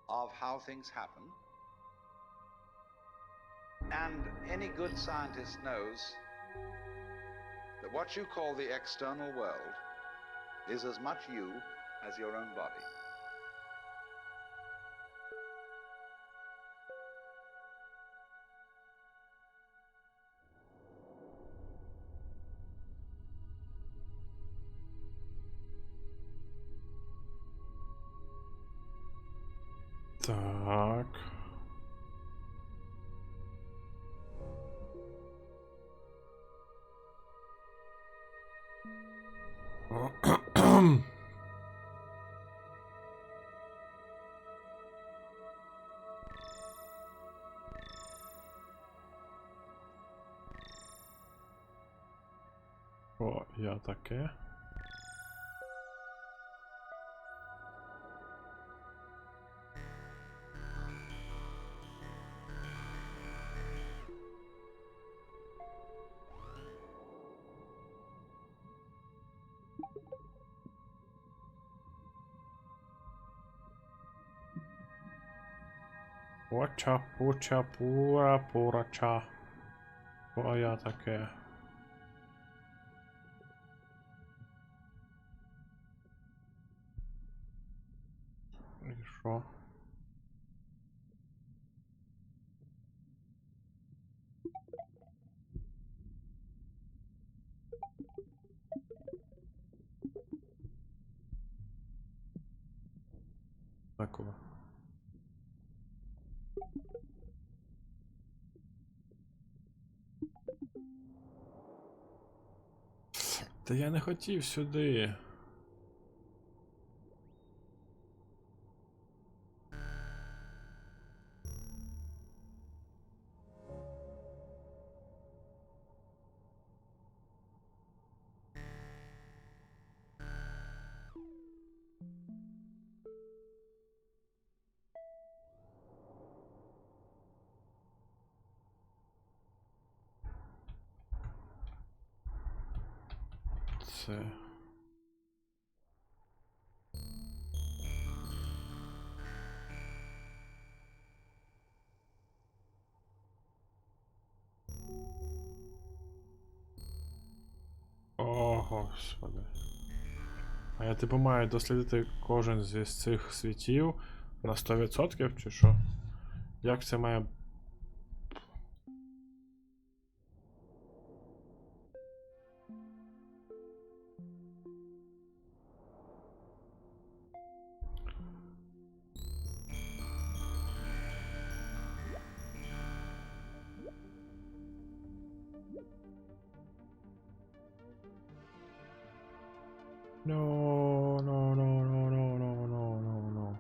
of how things happen. And any good scientist knows that what you call the external world is as much you as your own body. Так. О, я таке. Поча, пуча, пура, пурача. О, я таке. І що? Такого. Та я не хотів сюди. Це... О, господи. А я типу маю дослідити кожен зі цих світів на 100% чи що? Як це має... No, no, no, no, no, no, no, no, no.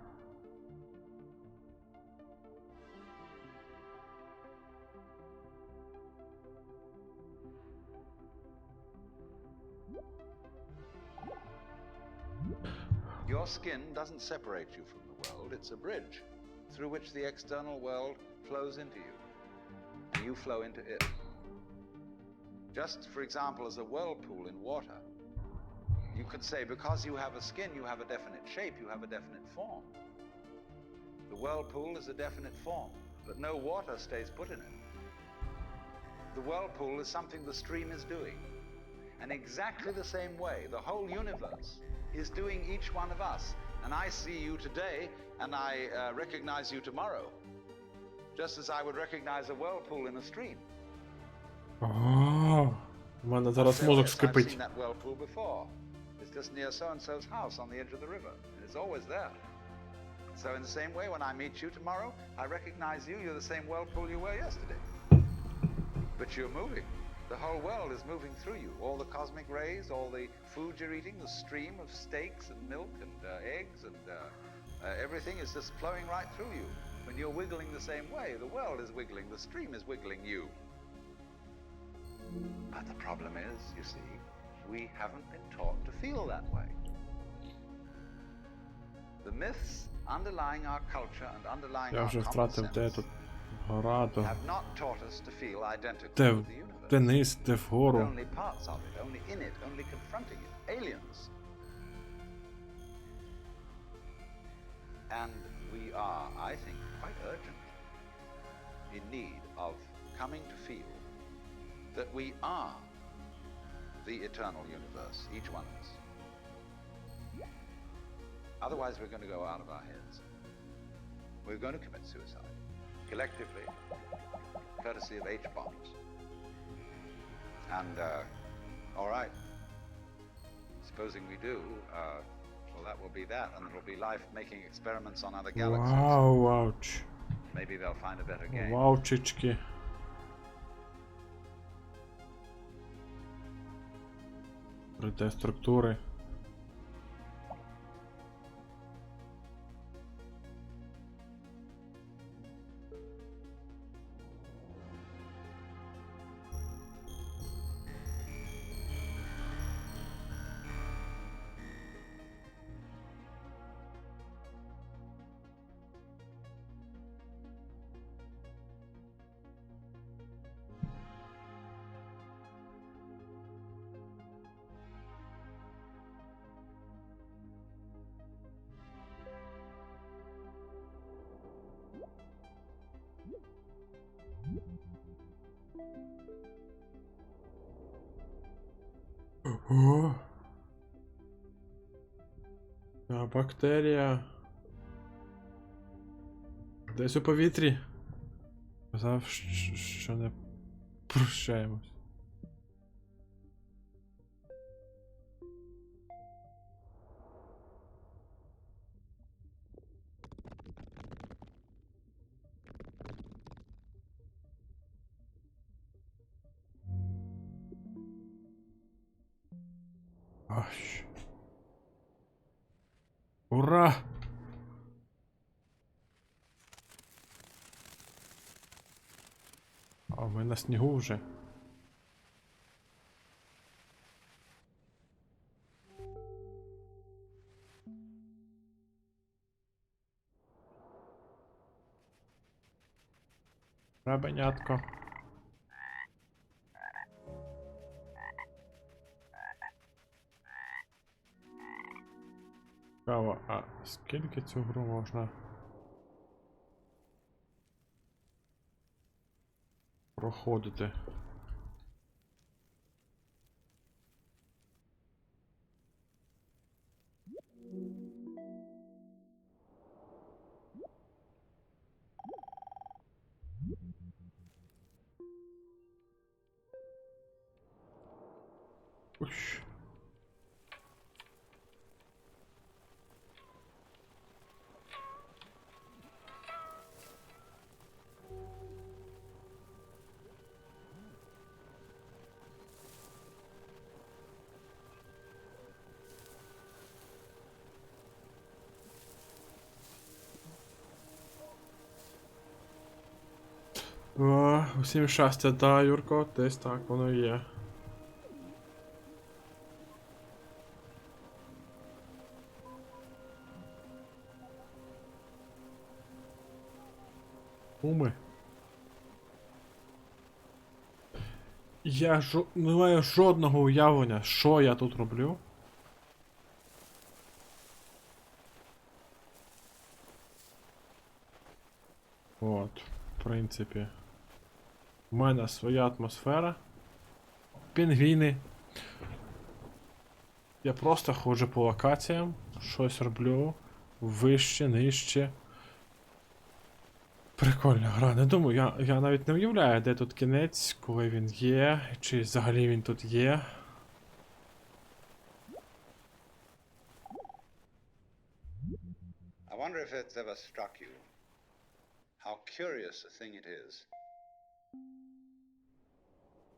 Your skin doesn't separate you from the world, it's a bridge through which the external world flows into you, and you flow into it. Just, for example, as a whirlpool in water, you could say because you have a skin, you have a definite shape, you have a definite form. The whirlpool is a definite form, but no water stays put in it. The whirlpool is something the stream is doing. And exactly the same way, the whole universe is doing each one of us. And I see you today, and I recognize you tomorrow, just as I would recognize a whirlpool in a stream. Ага. У мене зараз мозок I've скипить. seen that whirlpool before. It's just near so-and-so's house on the edge of the river. And it's always there. So in the same way, when I meet you tomorrow, I recognize you. You're the same whirlpool you were yesterday. But you're moving. The whole world is moving through you. All the cosmic rays, all the food you're eating, the stream of steaks and milk and eggs and everything is just flowing right through you. When you're wiggling the same way, the world is wiggling, the stream is wiggling you. But the problem is, you see, we haven't been taught to feel that way. The myths underlying our culture and underlying Я our вже common втратив, де sense тут гора, have not taught us to feel identical де, to the universe. де низ, де вгору. Only parts of it, only in it, only confronting it. Aliens. And we are, I think, quite urgent in need of coming to feel that we are the eternal universe, each one of us. Otherwise, we're going to go out of our heads. We're going to commit suicide, collectively, courtesy of H-bombs. And, all right, supposing we do, well, that will be that, and there will be life making experiments on other galaxies. Вау, вауч. Maybe they'll find a better game. Ваучечки. Проте структури. О! А бактерія. Десь у повітрі. Казав, що не прощаємось. Аж. Ура! А ми на снігу вже. Рабенятко. Цікаво, а скільки цю гру можна проходити? Уш. О, усім щастя, да, Юрко, десь так воно і є. Уми. Я не маю жодного уявлення, що я тут роблю. От, в принципі. У мене своя атмосфера. Пінгвіни. Я просто ходжу по локаціям, щось роблю. Вище, нижче. Прикольна гра. Не думаю, я навіть не уявляю, де тут кінець, коли він є, чи взагалі він тут є. I wonder if it's ever struck you how curious a thing it is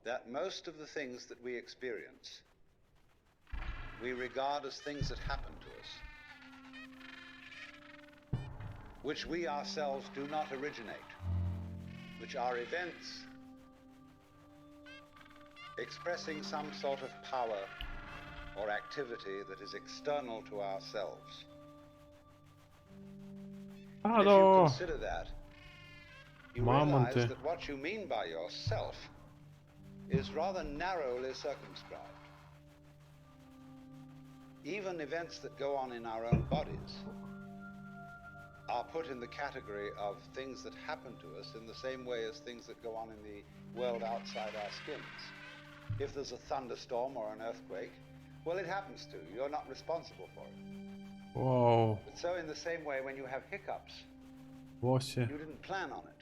that most of the things that we experience, we regard as things that happen to us, which we ourselves do not originate, which are events expressing some sort of power or activity that is external to ourselves. If you consider that, you realize that what you mean by yourself is rather narrowly circumscribed. Even events that go on in our own bodies are put in the category of things that happen to us in the same way as things that go on in the world outside our skins. If there's a thunderstorm or an earthquake, well, it happens to you. You're not responsible for it. Whoa. But so in the same way, when you have hiccups, you didn't plan on it.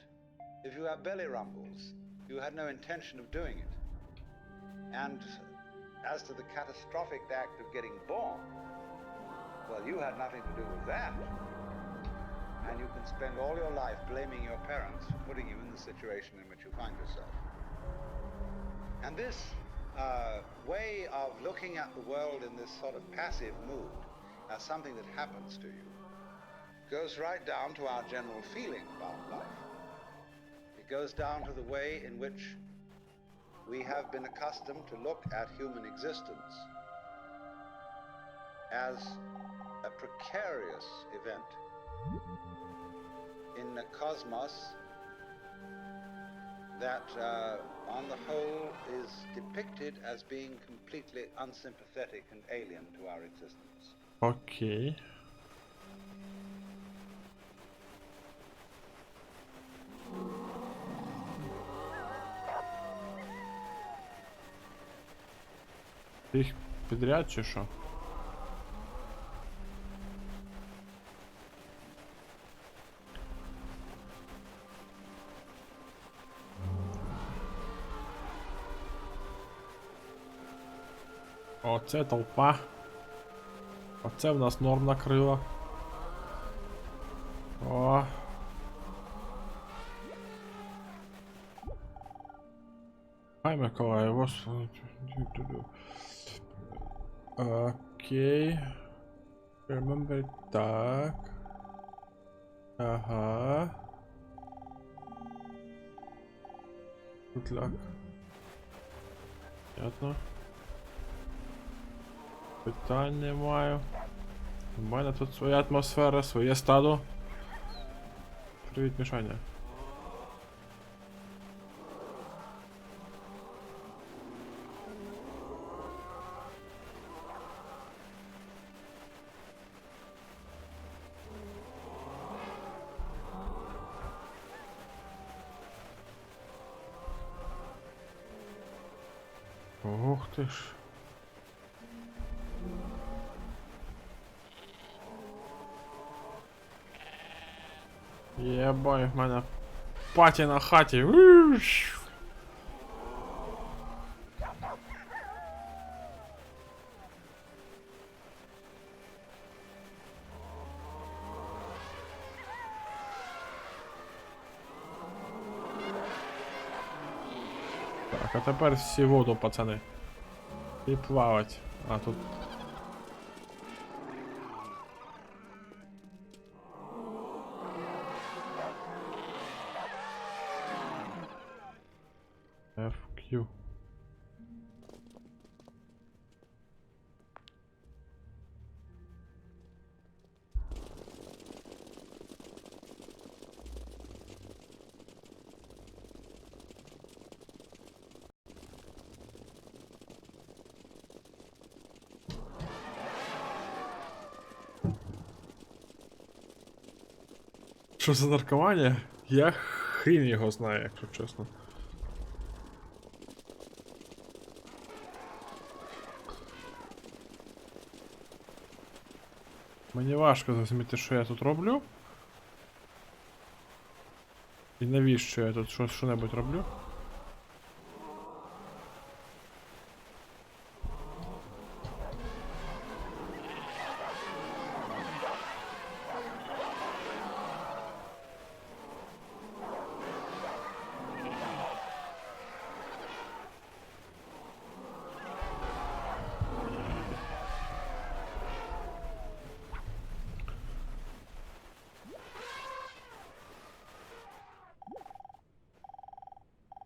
If you have belly rumbles, you had no intention of doing it. And as to the catastrophic act of getting born, well, you had nothing to do with that. And you can spend all your life blaming your parents for putting you in the situation in which you find yourself. And this way of looking at the world in this sort of passive mood as something that happens to you goes right down to our general feeling about life. It goes down to the way in which we have been accustomed to look at human existence as a precarious event in a cosmos that, on the whole, is depicted as being completely unsympathetic and alien to our existence. Okay. Ти їх підряд чи що? Оце толпа. Оце в нас норм накрила. О. Хай, Микола, його... Окей. Remember, так. Ага. Good luck. Понятно. Питань не маю. У мене тут своя атмосфера, своє стадо. Привіт, Мішаня. Ох ти ж. Єбай, в мене паті на хаті. Уш! Так, а тепер всі воду, пацани. І плавать. А тут... FQ. Що за наркоманія? Я хрін його знаю, якщо чесно. Мені важко зрозуміти, що я тут роблю. І навіщо я тут що-небудь роблю.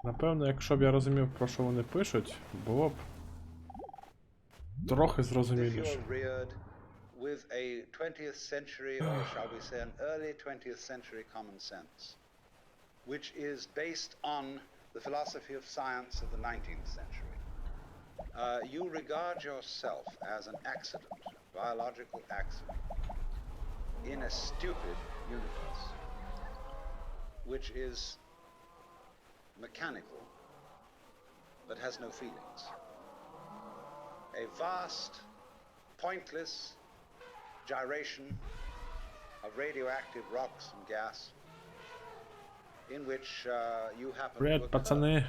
Напевно, якщо б я розумів, про що вони пишуть, було б трохи If зрозуміліше. you're reared with a 20th century, or shall we say an early 20th century common sense, which is based on the philosophy of science of the 19th century, you regard yourself as an accident, biological accident, in a stupid universe, which is mechanical, but has no feelings. A vast, pointless gyration of radioactive rocks and gas in which you happen to Привіт, occur. пацани.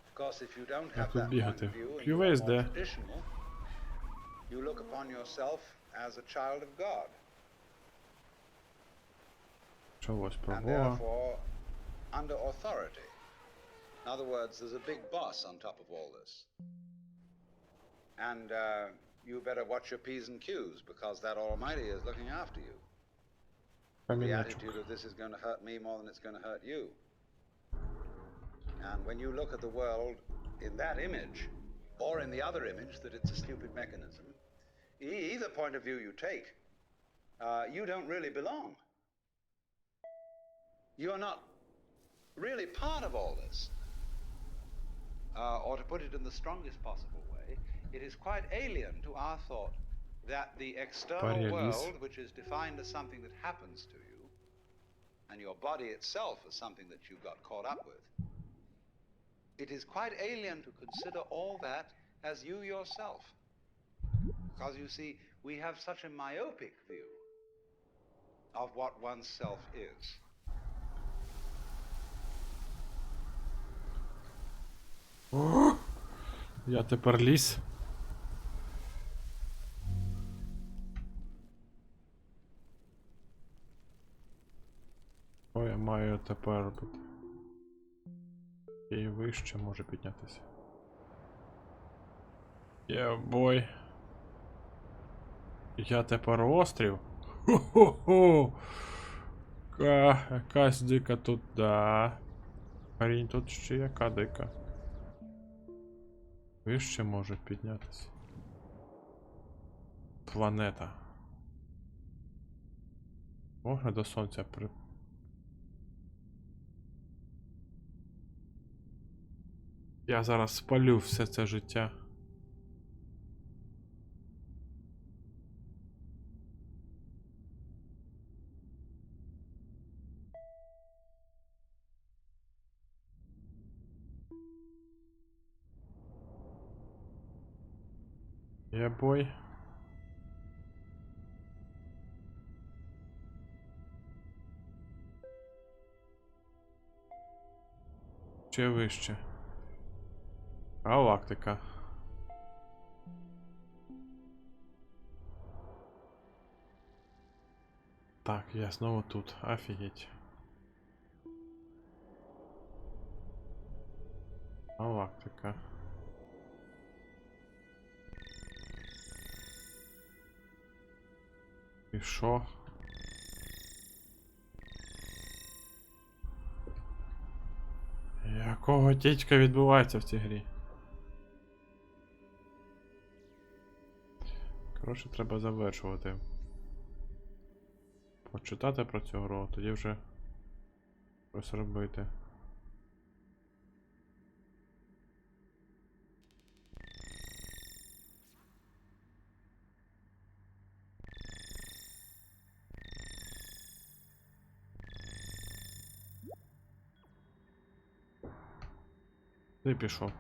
Of course, if you don't Як have тут that point бігати? of view and you Кювей are more де? traditional, you look upon yourself as a child of God, Чогось про and Бога. therefore under authority. In other words, there's a big boss on top of all this. And you better watch your P's and Q's, because that Almighty is looking after you. The Камінечок. attitude of this is going to hurt me more than it's going to hurt you. And when you look at the world in that image, or in the other image that it's a stupid mechanism, either point of view you take, you don't really belong. You're not really part of all this. Or to put it in the strongest possible way, it is quite alien to our thought that the external Параллель. world, which is defined as something that happens to you, and your body itself as something that you got caught up with, it is quite alien to consider all that as you yourself. Because you see, we have such a myopic view of what oneself is. Я тепер ліс. Ой, я маю тепер бути. І вище може піднятися. Бой. Я тепер острів. Хо-хо-хо! Якась дика тут, да. Хрінь тут ще яка дика. Вище може піднятися. Планета. Можна до сонця при... Я зараз спалю все це життя. Бой. Ще вище. Галактика. Так, я знову тут. Офігеть. Галактика. І що? Якого тічка відбувається в цій грі? Коротше, треба завершувати. Почитати про цю гру, тоді вже щось робити. Ти пішов.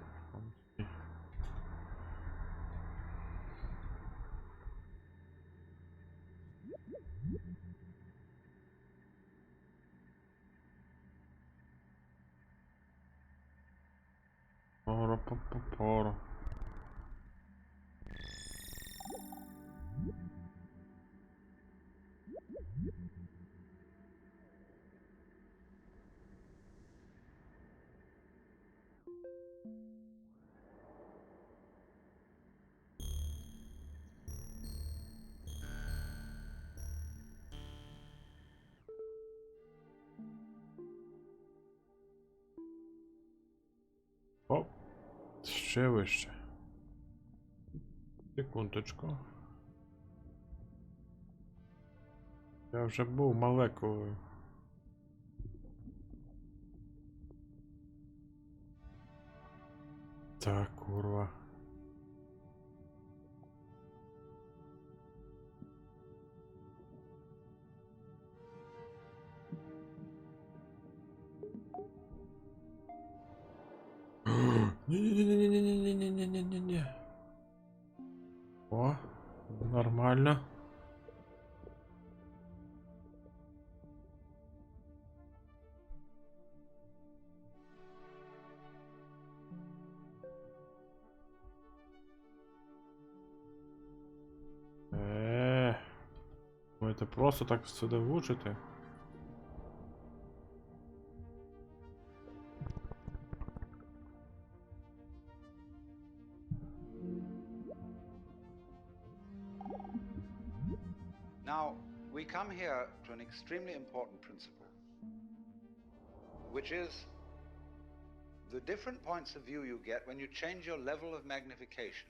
Поро. вище і вище. Секундочку. Я вже був молекулою. Так, курва. Не-не-не-не-не-не-не-не-не-не-не. О, нормально. Ну это просто так сюди влучити. Now, we come here to an extremely important principle, which is the different points of view you get when you change your level of magnification.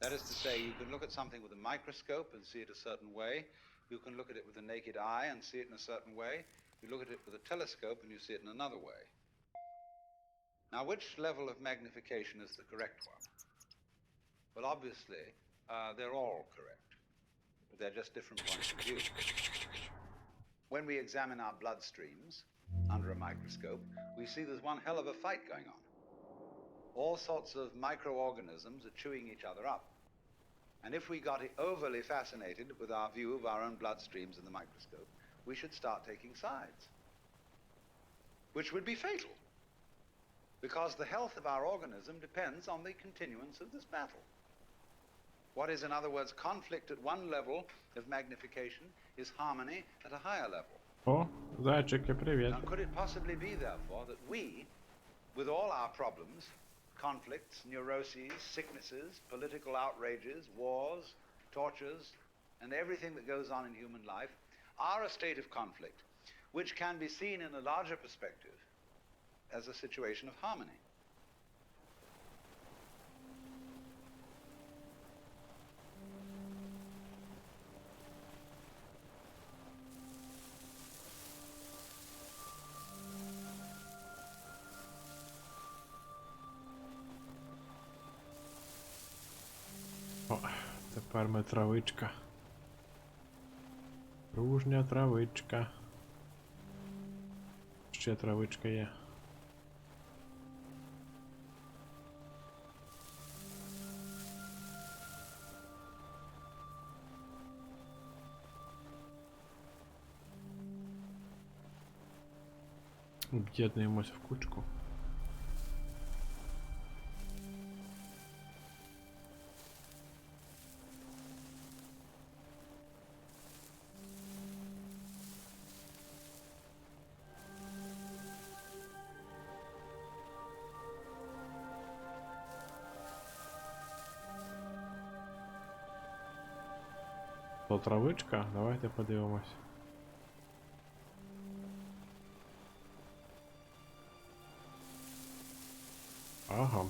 That is to say, you can look at something with a microscope and see it a certain way. You can look at it with the naked eye and see it in a certain way. You look at it with a telescope and you see it in another way. Now, which level of magnification is the correct one? Well, obviously, they're all correct. But they're just different points of view. When we examine our bloodstreams under a microscope, we see there's one hell of a fight going on. All sorts of microorganisms are chewing each other up. And if we got overly fascinated with our view of our own bloodstreams in the microscope, we should start taking sides, which would be fatal, because the health of our organism depends on the continuance of this battle. What is, in other words, conflict at one level of magnification is harmony at a higher level. О, зайчики, привет. Now, could it possibly be, therefore, that we, with all our problems, conflicts, neuroses, sicknesses, political outrages, wars, tortures, and everything that goes on in human life, are a state of conflict, which can be seen in a larger perspective as a situation of harmony? О, тепер ми травичка. Дружня травичка. Ще травичка є. Об'єднуємося в кучку. То травичка, давайте подивимось. Ага.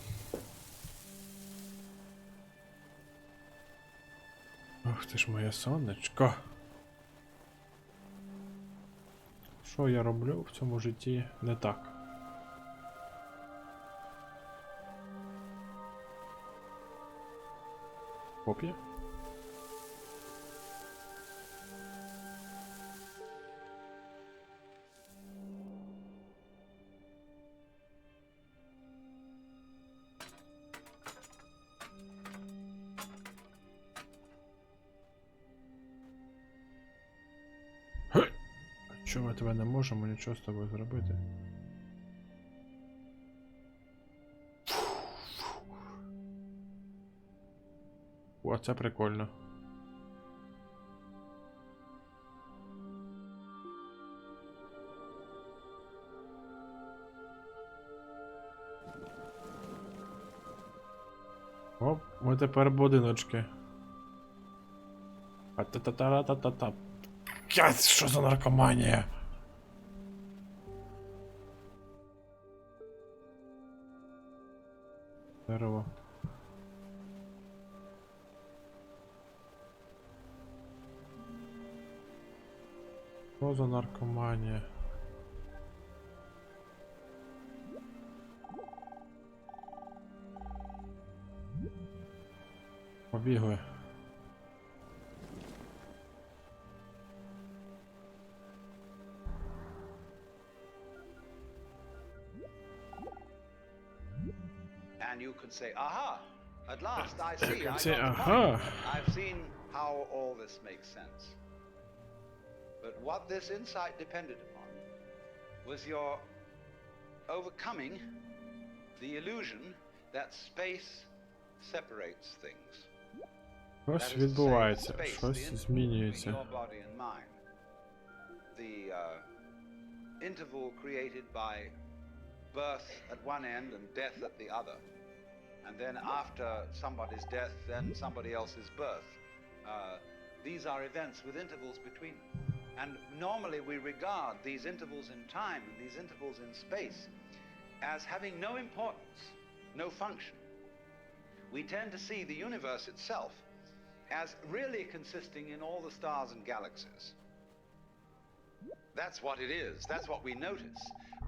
Ох ти ж моє сонечко. Що я роблю в цьому житті не так? Копія? Чому ми тебе не можемо нічого з тобою зробити? О, це прикольно. Оп, ми тепер будиночки. А-та-та-та-та-та-та. Що за наркоманія? Дерево. Що за наркоманія? Побігли. And you could say, aha, at last I see, I got Say, the aha. point. I've seen how all this makes sense. But what this insight depended upon was your overcoming the illusion that space separates things. Щось відбувається, щось змінюється. Your body and mine. The interval created by birth at one end and death at the other. And then after somebody's death, then somebody else's birth. These are events with intervals between them. And normally we regard these intervals in time and these intervals in space as having no importance, no function. We tend to see the universe itself as really consisting in all the stars and galaxies. That's what it is, that's what we notice.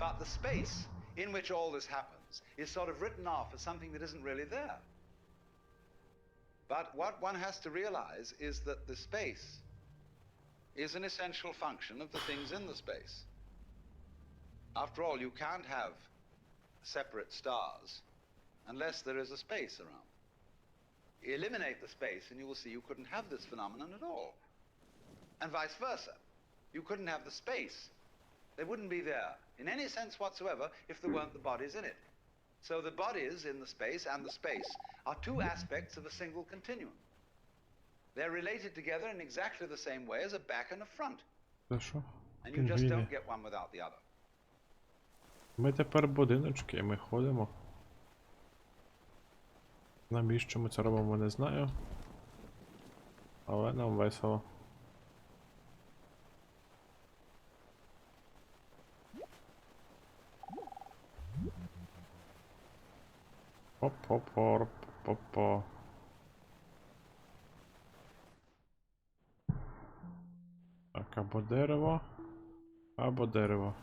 But the space in which all this happens is sort of written off as something that isn't really there. But what one has to realize is that the space is an essential function of the things in the space. After all, you can't have separate stars unless there is a space around. Eliminate the space and you will see you couldn't have this phenomenon at all. And vice versa. You couldn't have the space. They wouldn't be there in any sense whatsoever if there weren't the bodies in it. So the bodies in the space and the space are two aspects of a single continuum. They're related together in exactly the same way as a back and a front. And you just don't get one without the other. Ми тепер будиночки, ми ходимо. Навіщо ми це робимо, не знаю. Але нам весело. Оп-оп-оп-оп-оп. Так, або дерево, або дерево.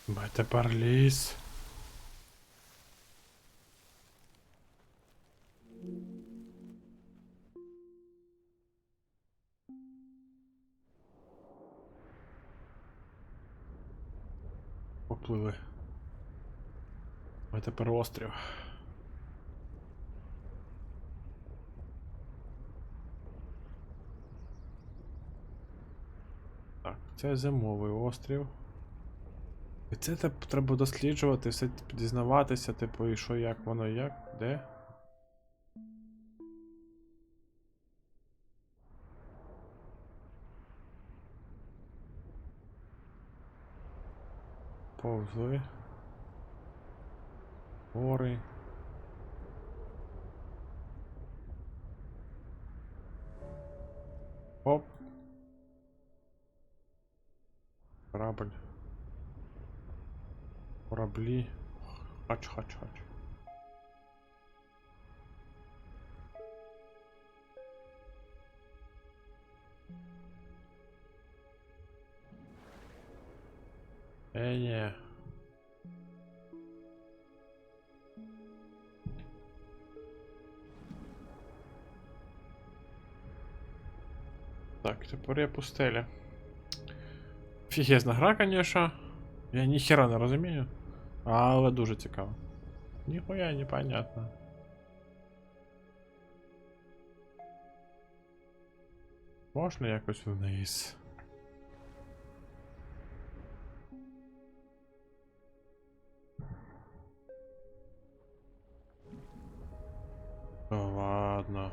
Ми тепер ліс. Попливи. Ми тепер острів. Так, це зимовий острів. І це треба досліджувати, все дізнаватися, типу, і що, як воно, як, де. Повзли. Гори. Оп. Корабль. Кораблі. Хач-хач-хач. Ні. Так, тепер я пустеля. Фігезна гра, конечно. Я ніхера не розумію. Але дуже цікаво. Ніхуя непонятно. Можна якось вниз? Та ладно.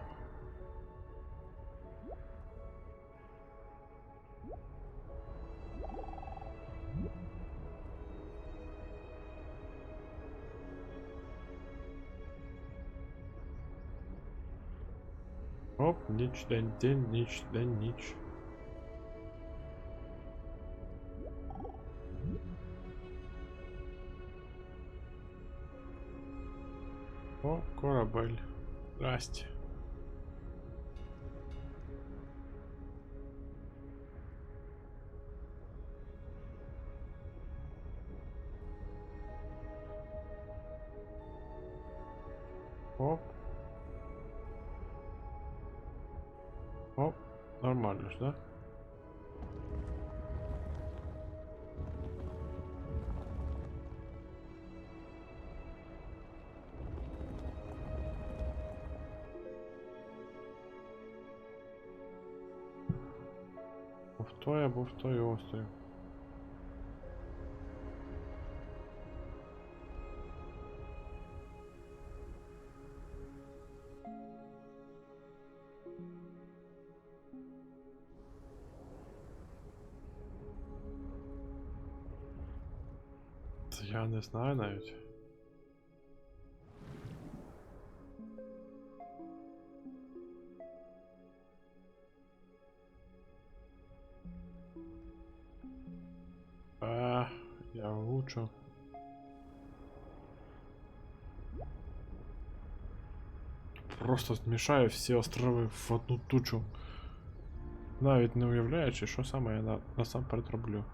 Оп, ніч, день, день, ніч, день, ніч. О, корабель. Здрасте. Оп. Оп. Нормально ж, да? Був той острів. Це я не знаю навіть. Я влучу. Просто змішаю всі острови в одну тучу. Навіть не уявляючи, що саме я насамперед роблю.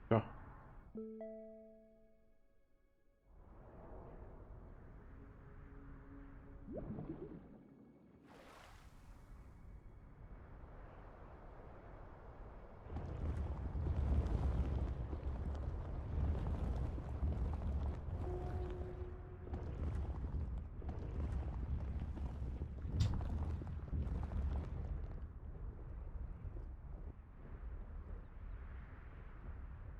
Все.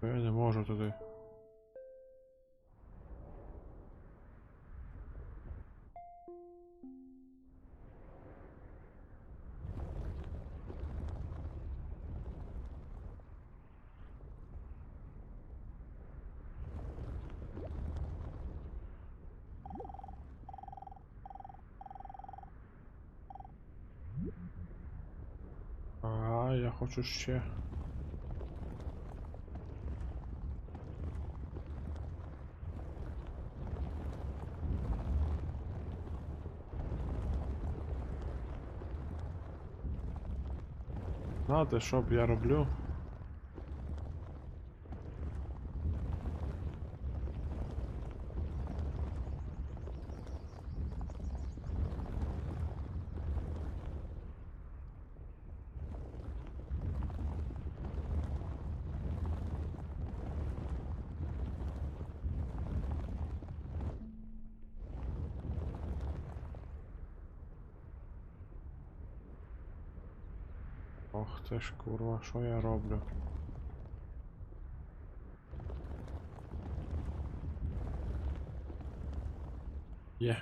Я не можу туди. Я хочу ще. Знаєте, що б я роблю? Ох ти ж курва, що я роблю? Є.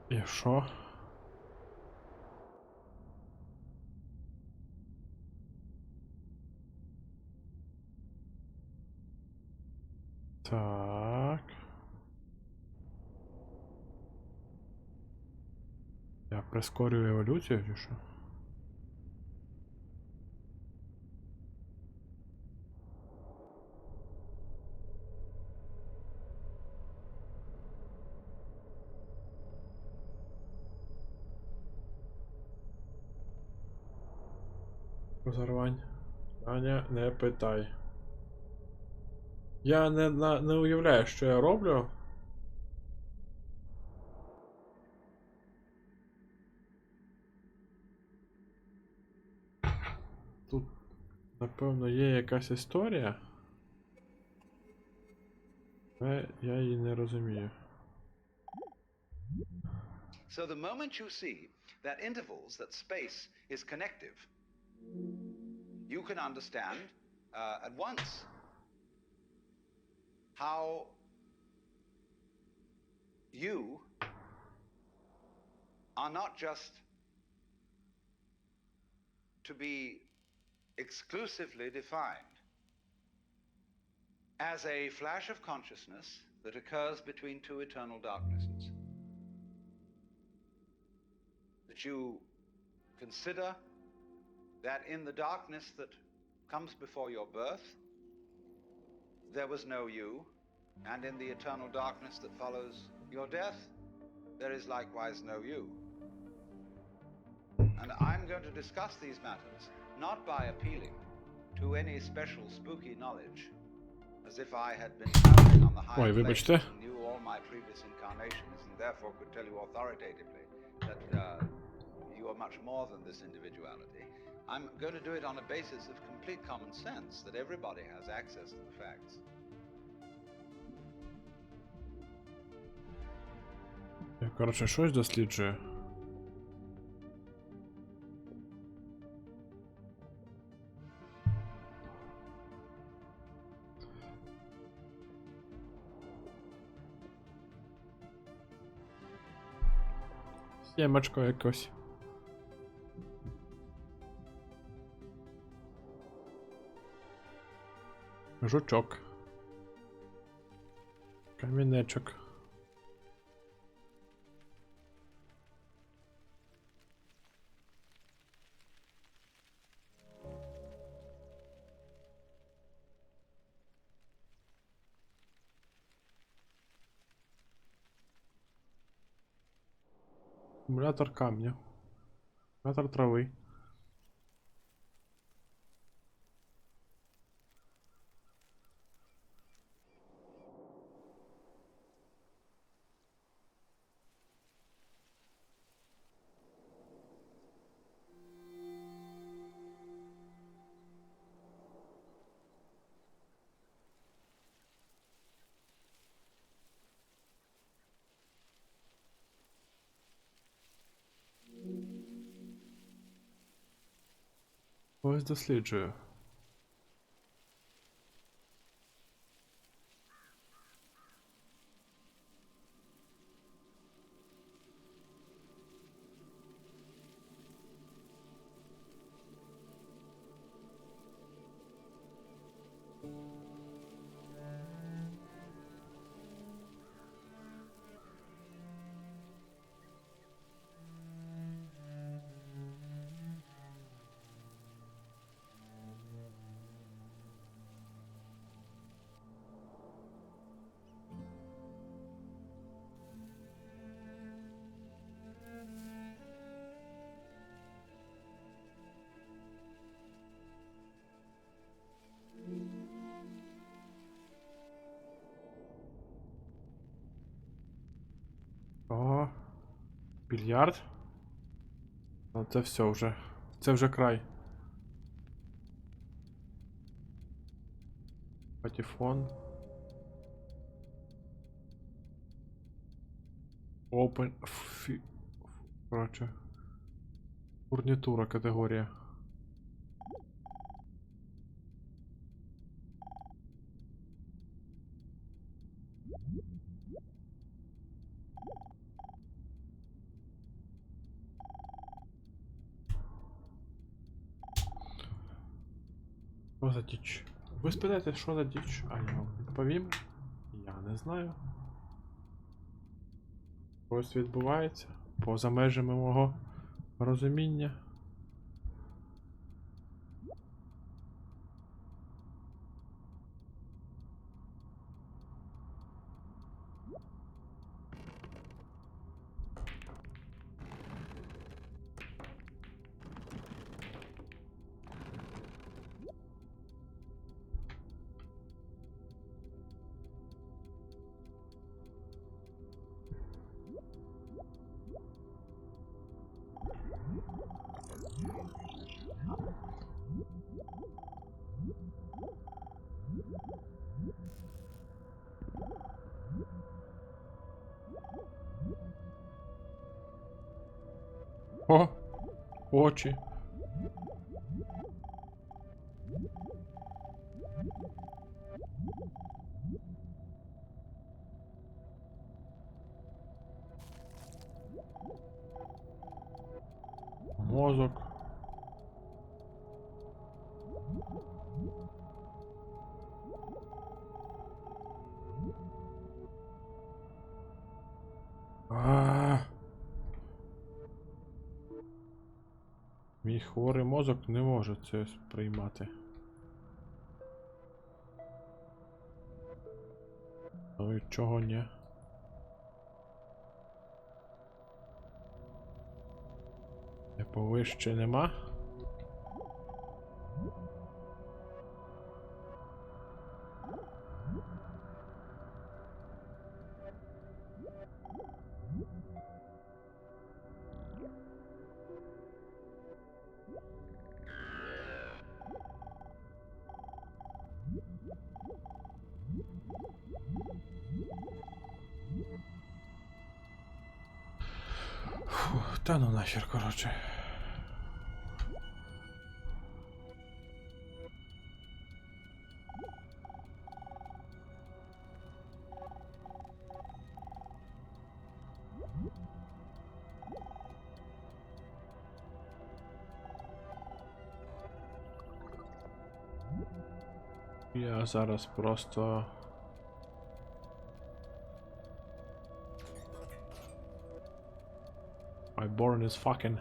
І що? Так. Я прискорюю еволюцію чи що? Розорвань. Аня, не питай. Я не уявляю, що я роблю. Тут, напевно, є якась історія. Але я її не розумію. So the moment you see that intervals, that space is connective, you can understand at once how you are not just to be exclusively defined as a flash of consciousness that occurs between two eternal darknesses. That you consider that in the darkness that comes before your birth, there was no you, and in the eternal darkness that follows your death, there is likewise no you. And I'm going to discuss these matters, not by appealing to any special spooky knowledge, as if I had been traveling on the high planes and knew all my previous incarnations, and therefore could tell you authoritatively that you are much more than this individuality. I'm going to do it on a basis of complete common sense, that everybody has access to the facts. Я, коротше, щось досліджую. Сімечко якось. Жучок. Камінечок. Акумулятор камня. Акумулятор трави. Ось досліджую. О, більярд. Ну, це все вже. Це вже край. Патефон. Open. Короче. Фурнітура категорія. Що за діч? Ви спитаєте, що за діч? А я вам відповім. Я не знаю. Щось відбувається поза межами мого розуміння. О! Очі. Мозок. Мій хворий мозок не може це сприймати. Ну і чого ні? Повище нема? Фух, та ну нахер, коротше. Я зараз просто... My born is fucking.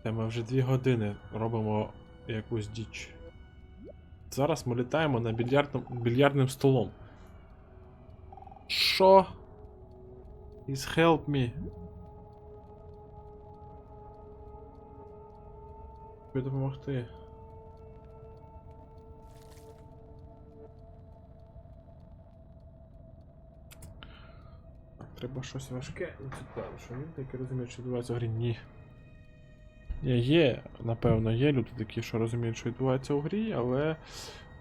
Та ми вже 2 години робимо якусь діч. Зараз ми літаємо на більярдним столом. Що? Please help me. Тобі допомогти. Так, треба щось важке і цікаве, що він таки розуміє, що відбувається в грі. Ні. Є, напевно, є люди такі, що розуміють, що відбувається у грі, але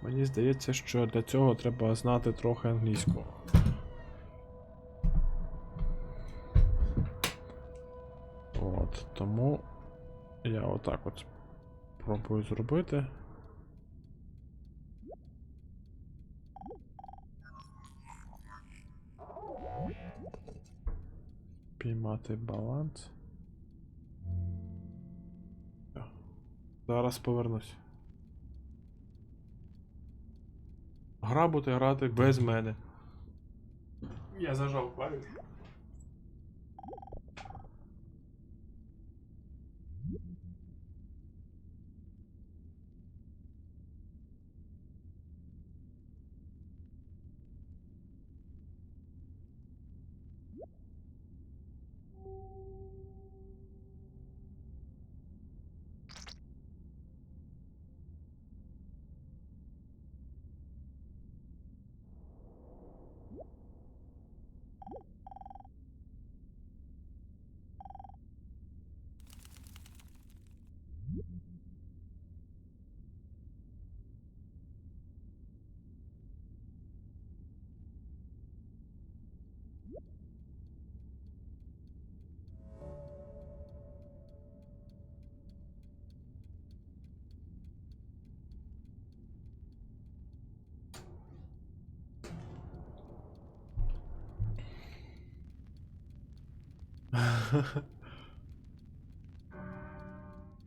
мені здається, що для цього треба знати трохи англійську. От, тому я отак от пробую зробити. Піймати баланс. Зараз повернусь. Гра буде грати без мене. Я зажав клавішу.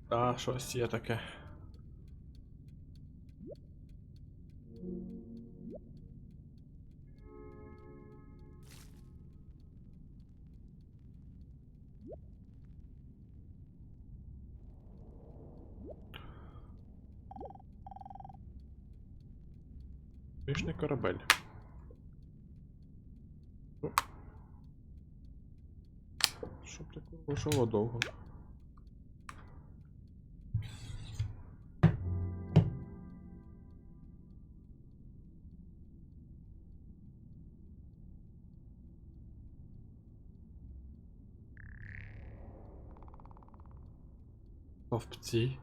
А, щось є таке. Пішний корабель. Щоб такого жило довго. Овці.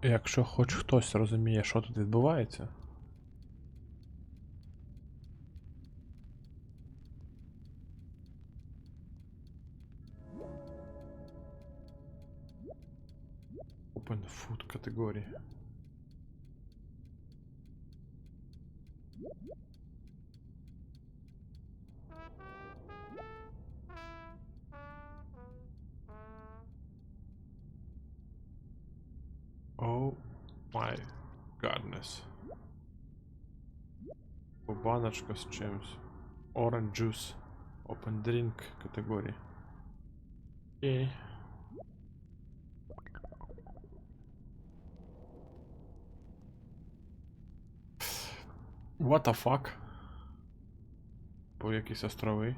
якщо хоч хтось розуміє, що тут відбувається. Open food категорії. Oh my godness. Баночка з чимось. Orange juice. Open drink категорії. Окей. What the fuck? По якісь острови.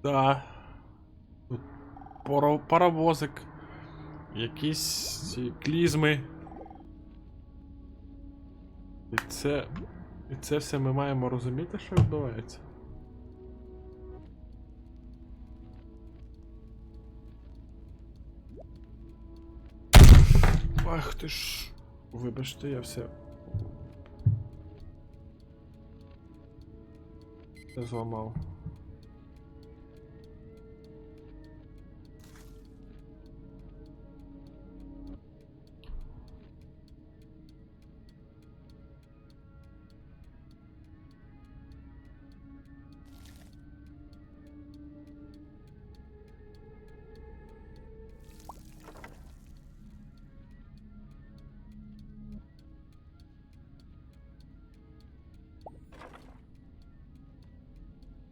Да. Тут паровозик. Якісь ці клізми. І це все ми маємо розуміти, що відбувається. Ах ти ж. Вибачте, я все зламав.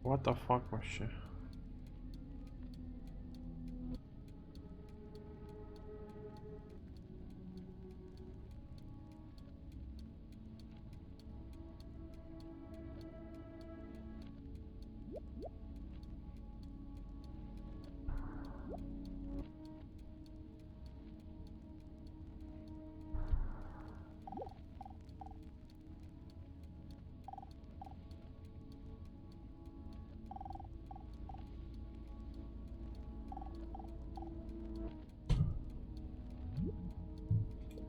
What the fuck вообще?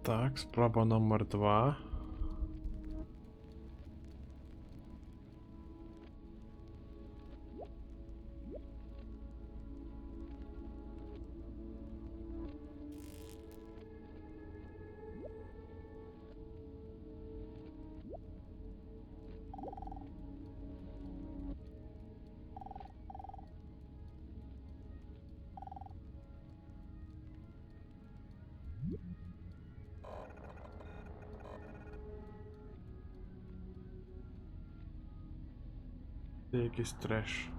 Так, спроба номер 2. Це якийсь треш.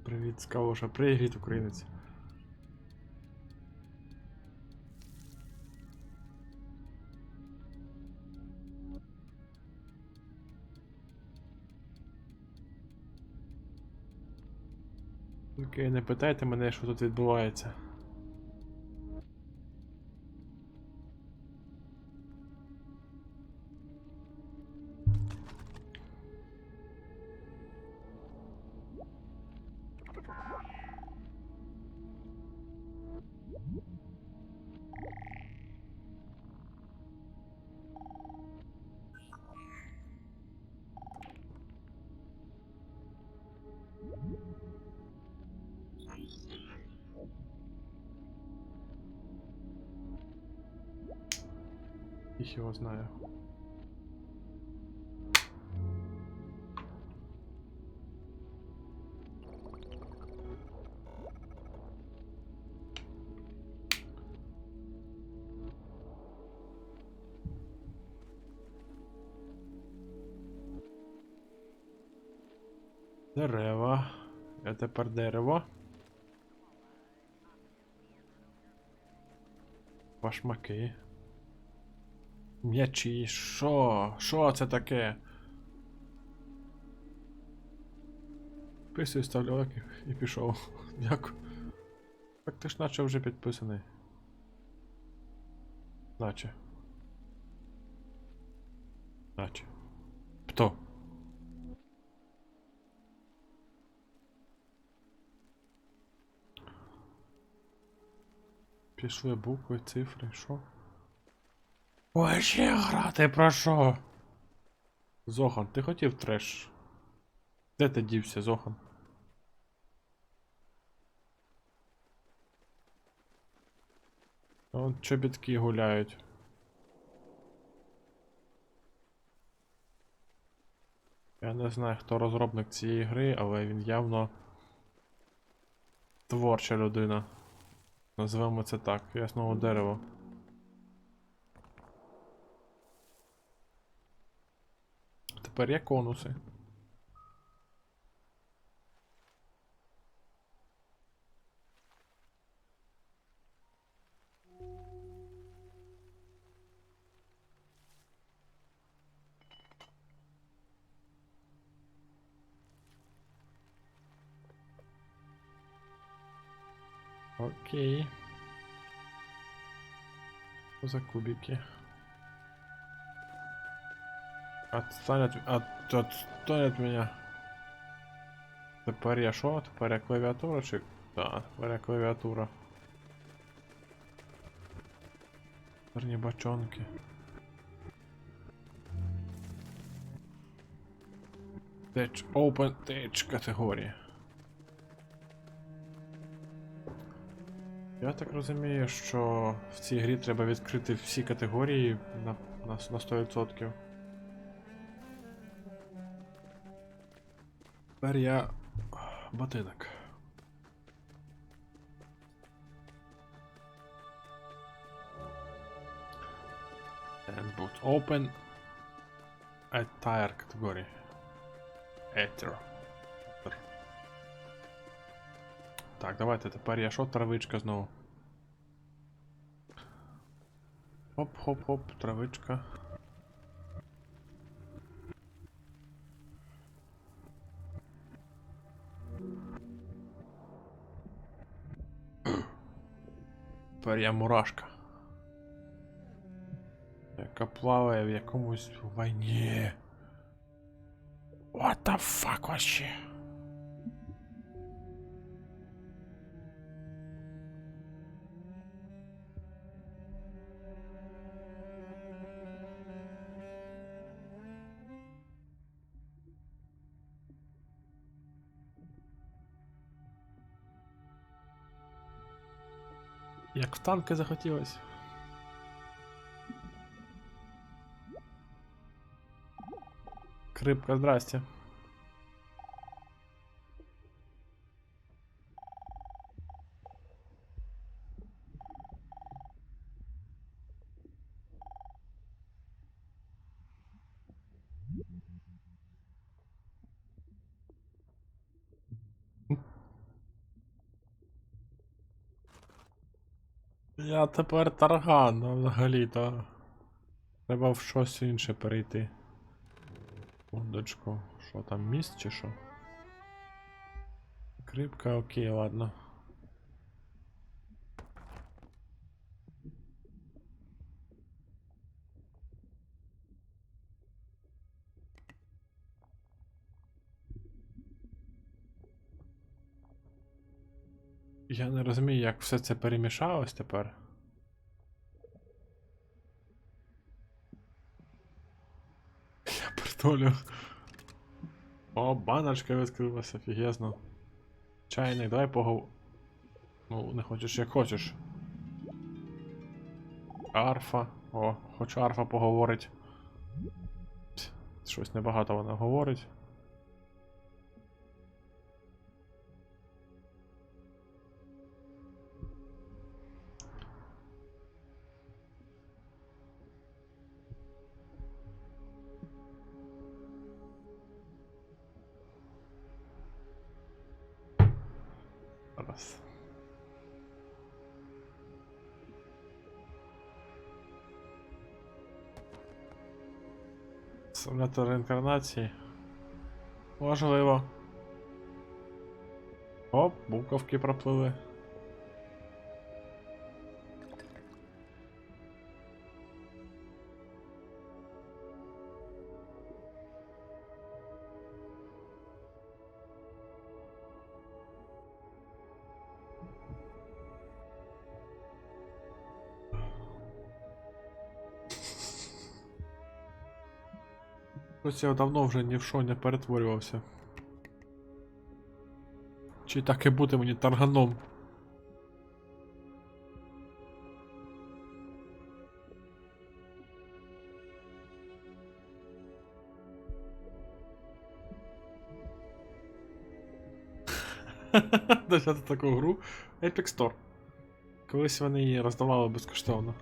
Привіт, Скалоша. Привіт, українець. Окей, не питайте мене, що тут відбувається. Їх його знаю. Дерева. А тепер дерево. Башмаки. М'ячі. Що? Що це таке? Підписуй, ставлю лайк і пішов. Дякую. Так ти ж наче вже підписаний. Наче. Хто? Пішли букви, цифри, що? Ой, ще грати про що? Зохан, ти хотів треш? Де ти дівся, Зохан? Вон чобітки гуляють. Я не знаю, хто розробник цієї гри, але він явно творча людина. Називаємо це так. Я знову дерево. Тепер є конуси. Окей. Что за кубики? Отстань от меня. Тепер я що? Тепер я клавіатура чи... Так, тепер я клавіатура. Верні бачонки. Open Tech категорії. Я так розумію, що в цій грі треба відкрити всі категорії на 100%. Тепер я ботинок. And boot. Open attire категорії. Ether. Так, давайте тепер я що? Травичка знову. Хоп-хоп-хоп, травичка. Тепер я мурашка. Яка плаває в якомусь війні. What the fuck вообще? Як в танки захотілось. Крипка, здрасте. Я тепер тарган, а взагалі-то. Треба в щось інше перейти. Секундочку, що там, міст чи що? Крипка, окей, ладно. Я не розумію, як все це перемішалось тепер. Я притолю. О, баночка відкрилася, офігезно. Чайник, давай Ну, не хочеш, як хочеш. Арфа. О, хочу арфа поговорить. Щось небагато вона говорить. Симулятор реінкарнації. Можливо. Оп, буковки проплили. Ось я давно вже ні в що не перетворювався. Чи так і бути мені тарганом? Взяти таку гру Epic Store. Колись вони її роздавали безкоштовно.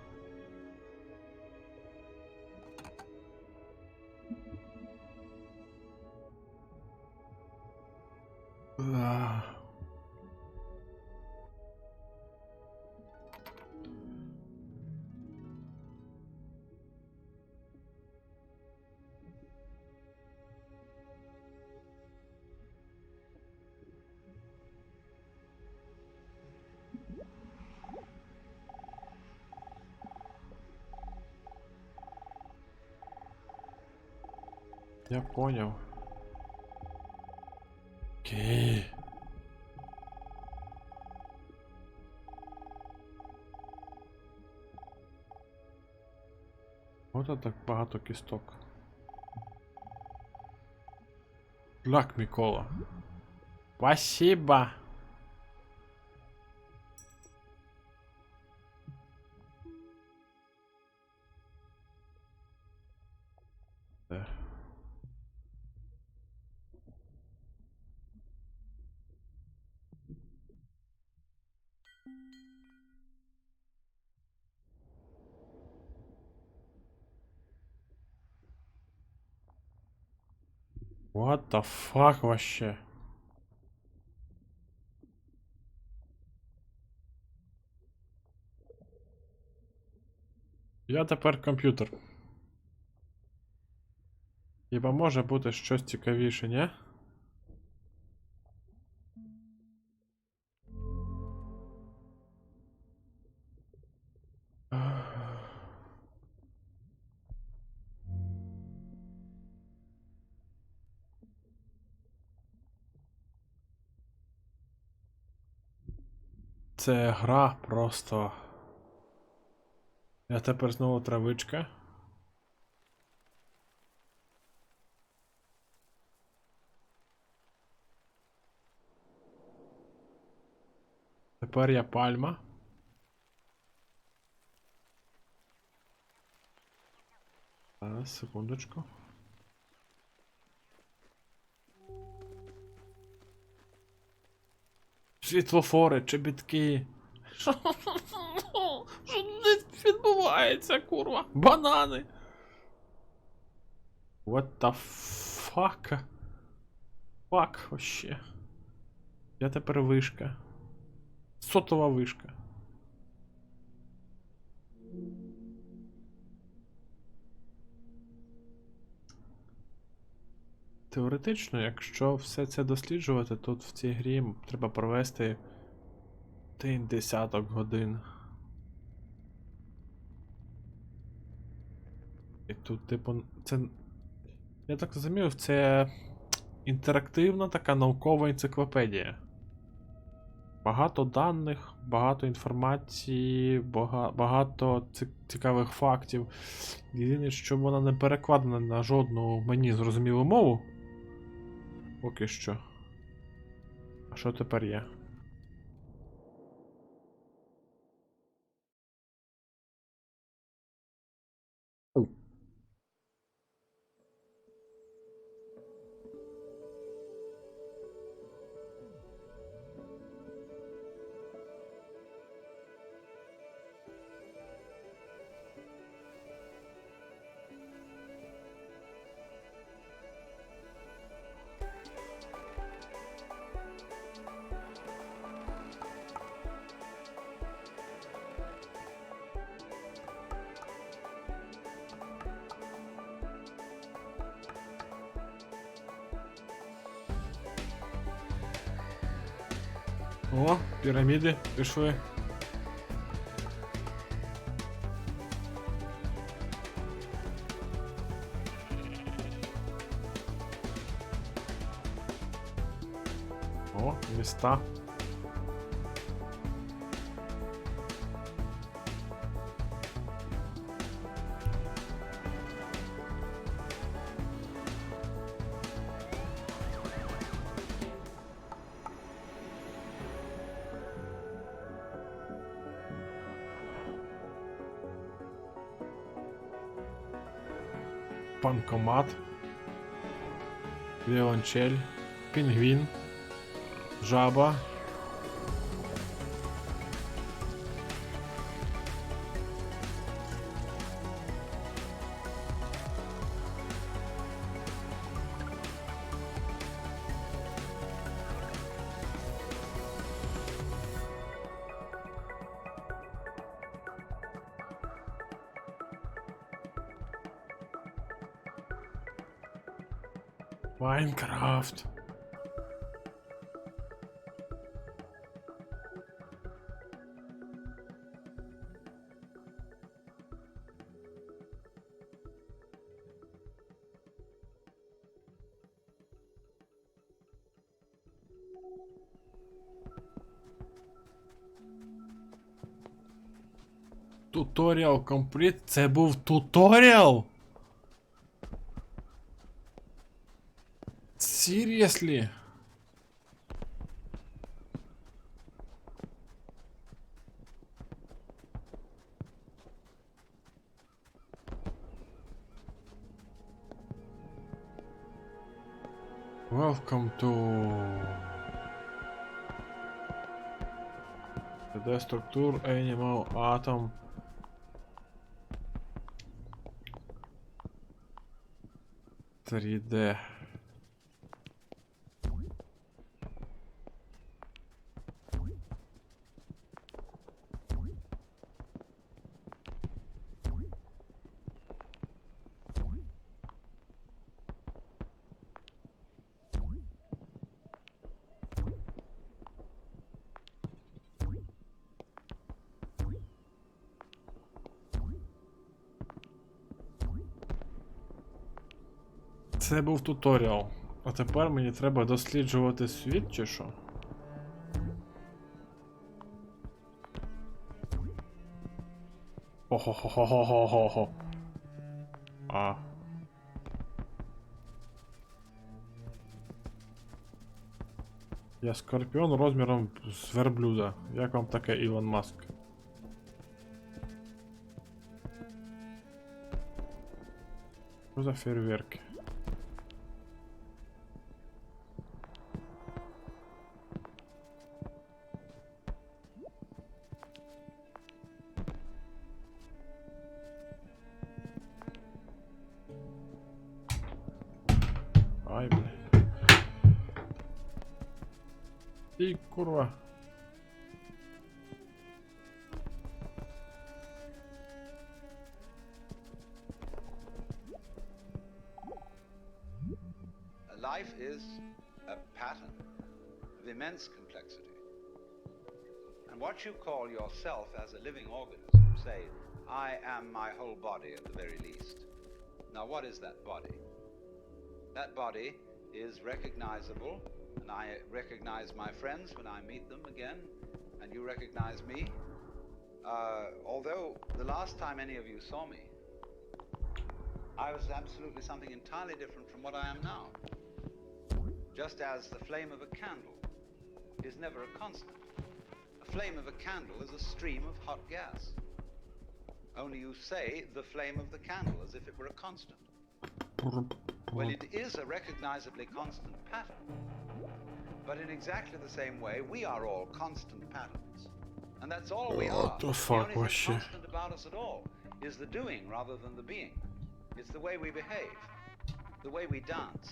Я понял. Окей. От так багато кісток. Лак, Микола. Спасибо. What the fuck вообще? Я тепер комп'ютер. Хіба може бути щось цікавіше, ні? Це гра просто. Я тепер знову травичка. Тепер я пальма. Зараз, секундочку. Світлофори, чобітки. Що тут відбувається, курва? Банани! What the fuck? Fuck, вообще. Я тепер вишка. Сотова вишка. Теоретично, якщо все це досліджувати, тут в цій грі треба провести 10 годин. І тут, типу, це... Я так розумію, це інтерактивна така наукова енциклопедія. Багато даних, багато інформації, багато цікавих фактів. Єдине, що вона не перекладена на жодну мені зрозумілу мову. Поки що. А що тепер є? О, піраміди пішли. О, міста. Банкомат, віолончель, пінгвін, жаба. Майнкрафт. Туторіал компліт. Це був туторіал? Seriously? Welcome to the structure animal atom. Три-D. Це був туторіал. А тепер мені треба досліджувати світ, чи що? Хо-хо-хо-хо-хо-хо-хо. А. Я скорпіон розміром з верблюда. Як вам таке, Ілон Маск? Що за фейерверки? Ай, бля. І курва. Life is a pattern of immense complexity. And what you call yourself as a living organism, say, I am my whole body at the very least. Now what is that body? That body is recognizable, and I recognize my friends when I meet them again, and you recognize me. Although the last time any of you saw me, I was absolutely something entirely different from what I am now. Just as the flame of a candle is never a constant. A flame of a candle is a stream of hot gas. Only you say the flame of the candle as if it were a constant. Well, it is a recognizably constant pattern. But in exactly the same way, we are all constant patterns. And that's all we are. The fuck only was thing she? constant about us at all is the doing rather than the being. It's the way we behave, the way we dance.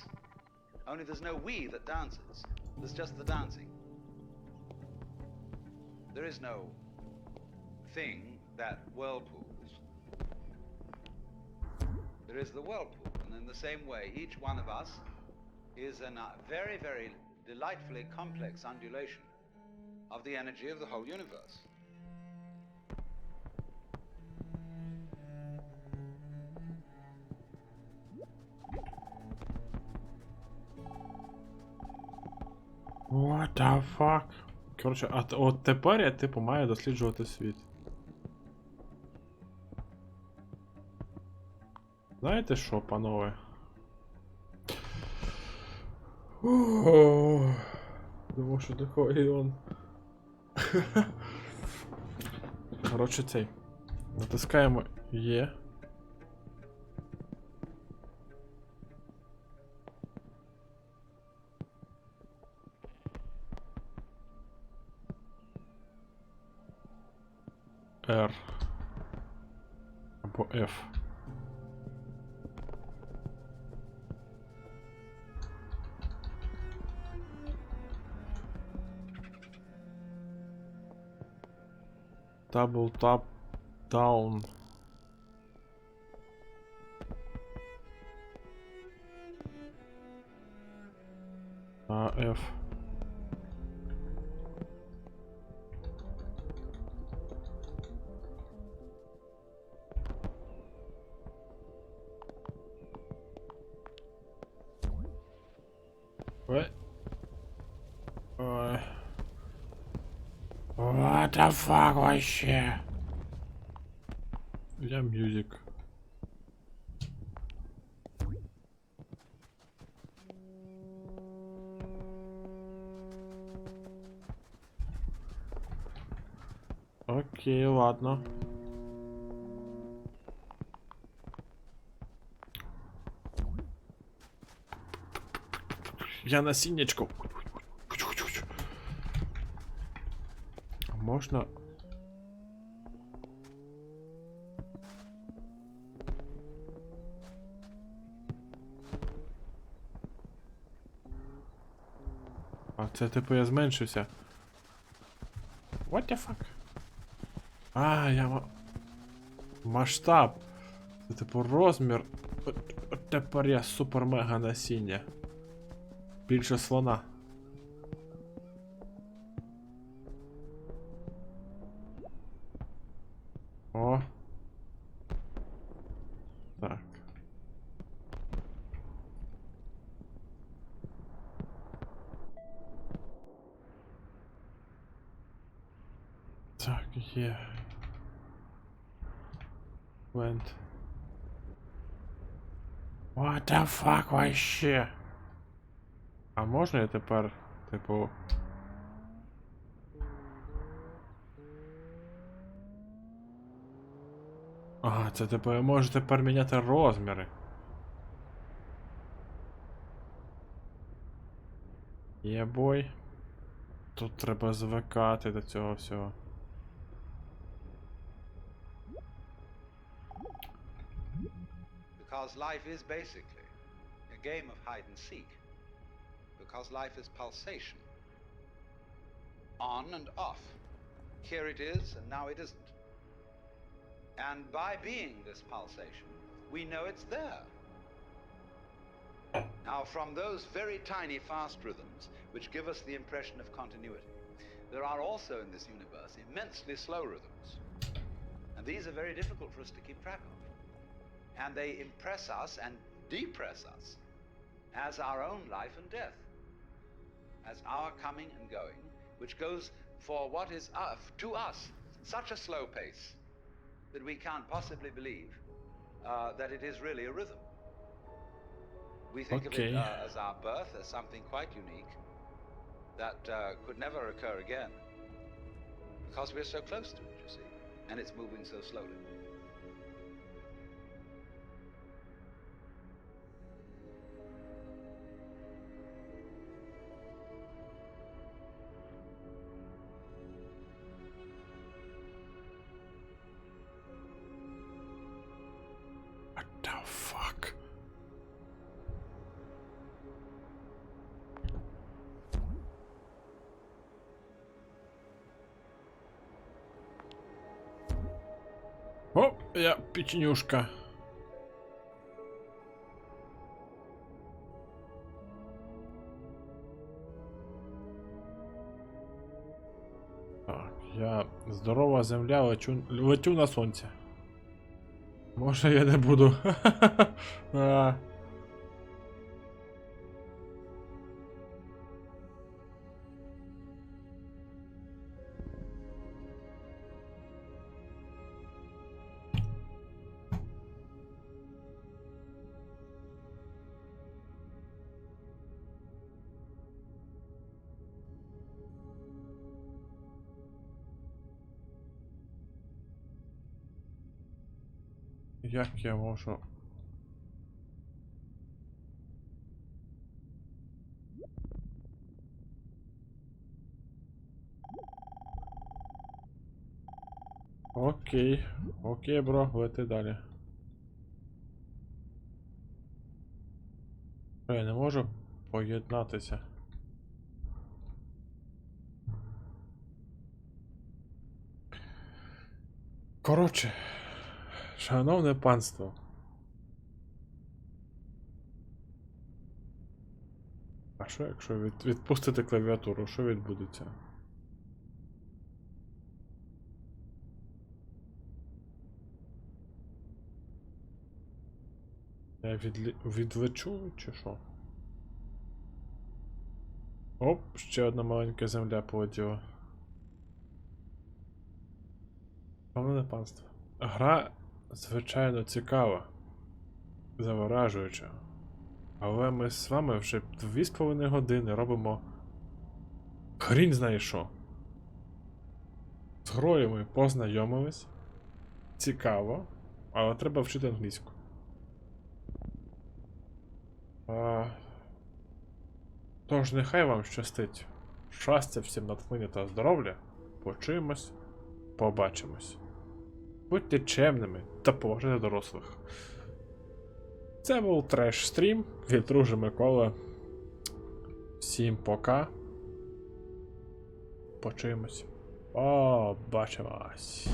Only there's no we that dances. There's just the dancing. There is no thing that whirlpools. There is the whirlpool. And in the same way, each one of us is a very, very delightfully complex undulation of the energy of the whole universe. What the fuck? Коротше, от тепер я, типу, маю досліджувати світ. Знаєте що, панове? Думав, що такий он. Коротше, цей. Натискаємо Є. R. Або F. Double tap down. F. What? What the fuck вообще? Я music. Окей, ладно. Я насіннячко. Можна. А це типу я зменшився. What the fuck? А, я масштаб. Це типу розмір. От тепер я супер-мега насіння. Більше слона. О. Так. Так, є. Went. What the fuck вообще? А можна я тепер, типу... Ага, це типу я можу тепер міняти розміри. Єбой. Тут треба звикати до цього всього. Because life is basically a game of hide and seek. Because life is pulsation. On and off. Here it is, and now it isn't. And by being this pulsation, we know it's there. Now, from those very tiny fast rhythms, which give us the impression of continuity, there are also in this universe immensely slow rhythms. And these are very difficult for us to keep track of. And they impress us and depress us as our own life and death, as our coming and going, which goes for what is to us such a slow pace that we can't possibly believe that it is really a rhythm. We think of it as our birth, as something quite unique that could never occur again, because we're so close to it, you see, and it's moving so slowly. What the fuck? О, я печенюшка. Здорова земля, летю на сонце. Може я не буду. А. Як я можу? Окей. Окей, бро, лети далі. Я не можу поєднатися. Коротше, шановне панство. А що якщо відпустити клавіатуру, що відбудеться? Я відлечу чи що? Оп, ще одна маленька земля полетіла. Шановне панство. Гра, звичайно, цікава, заворажуюча. Але ми з вами вже 2,5 години робимо хрінь знає що. З грою ми познайомились. Цікаво, але треба вчити англійську. Тож нехай вам щастить. Щастя всім, натхнення та здоров'я. Почуємось, побачимось. Будьте чемними та поважайте дорослих. Це був треш стрім від дружи Микола. Всім пока. Почуємось. Побачимось.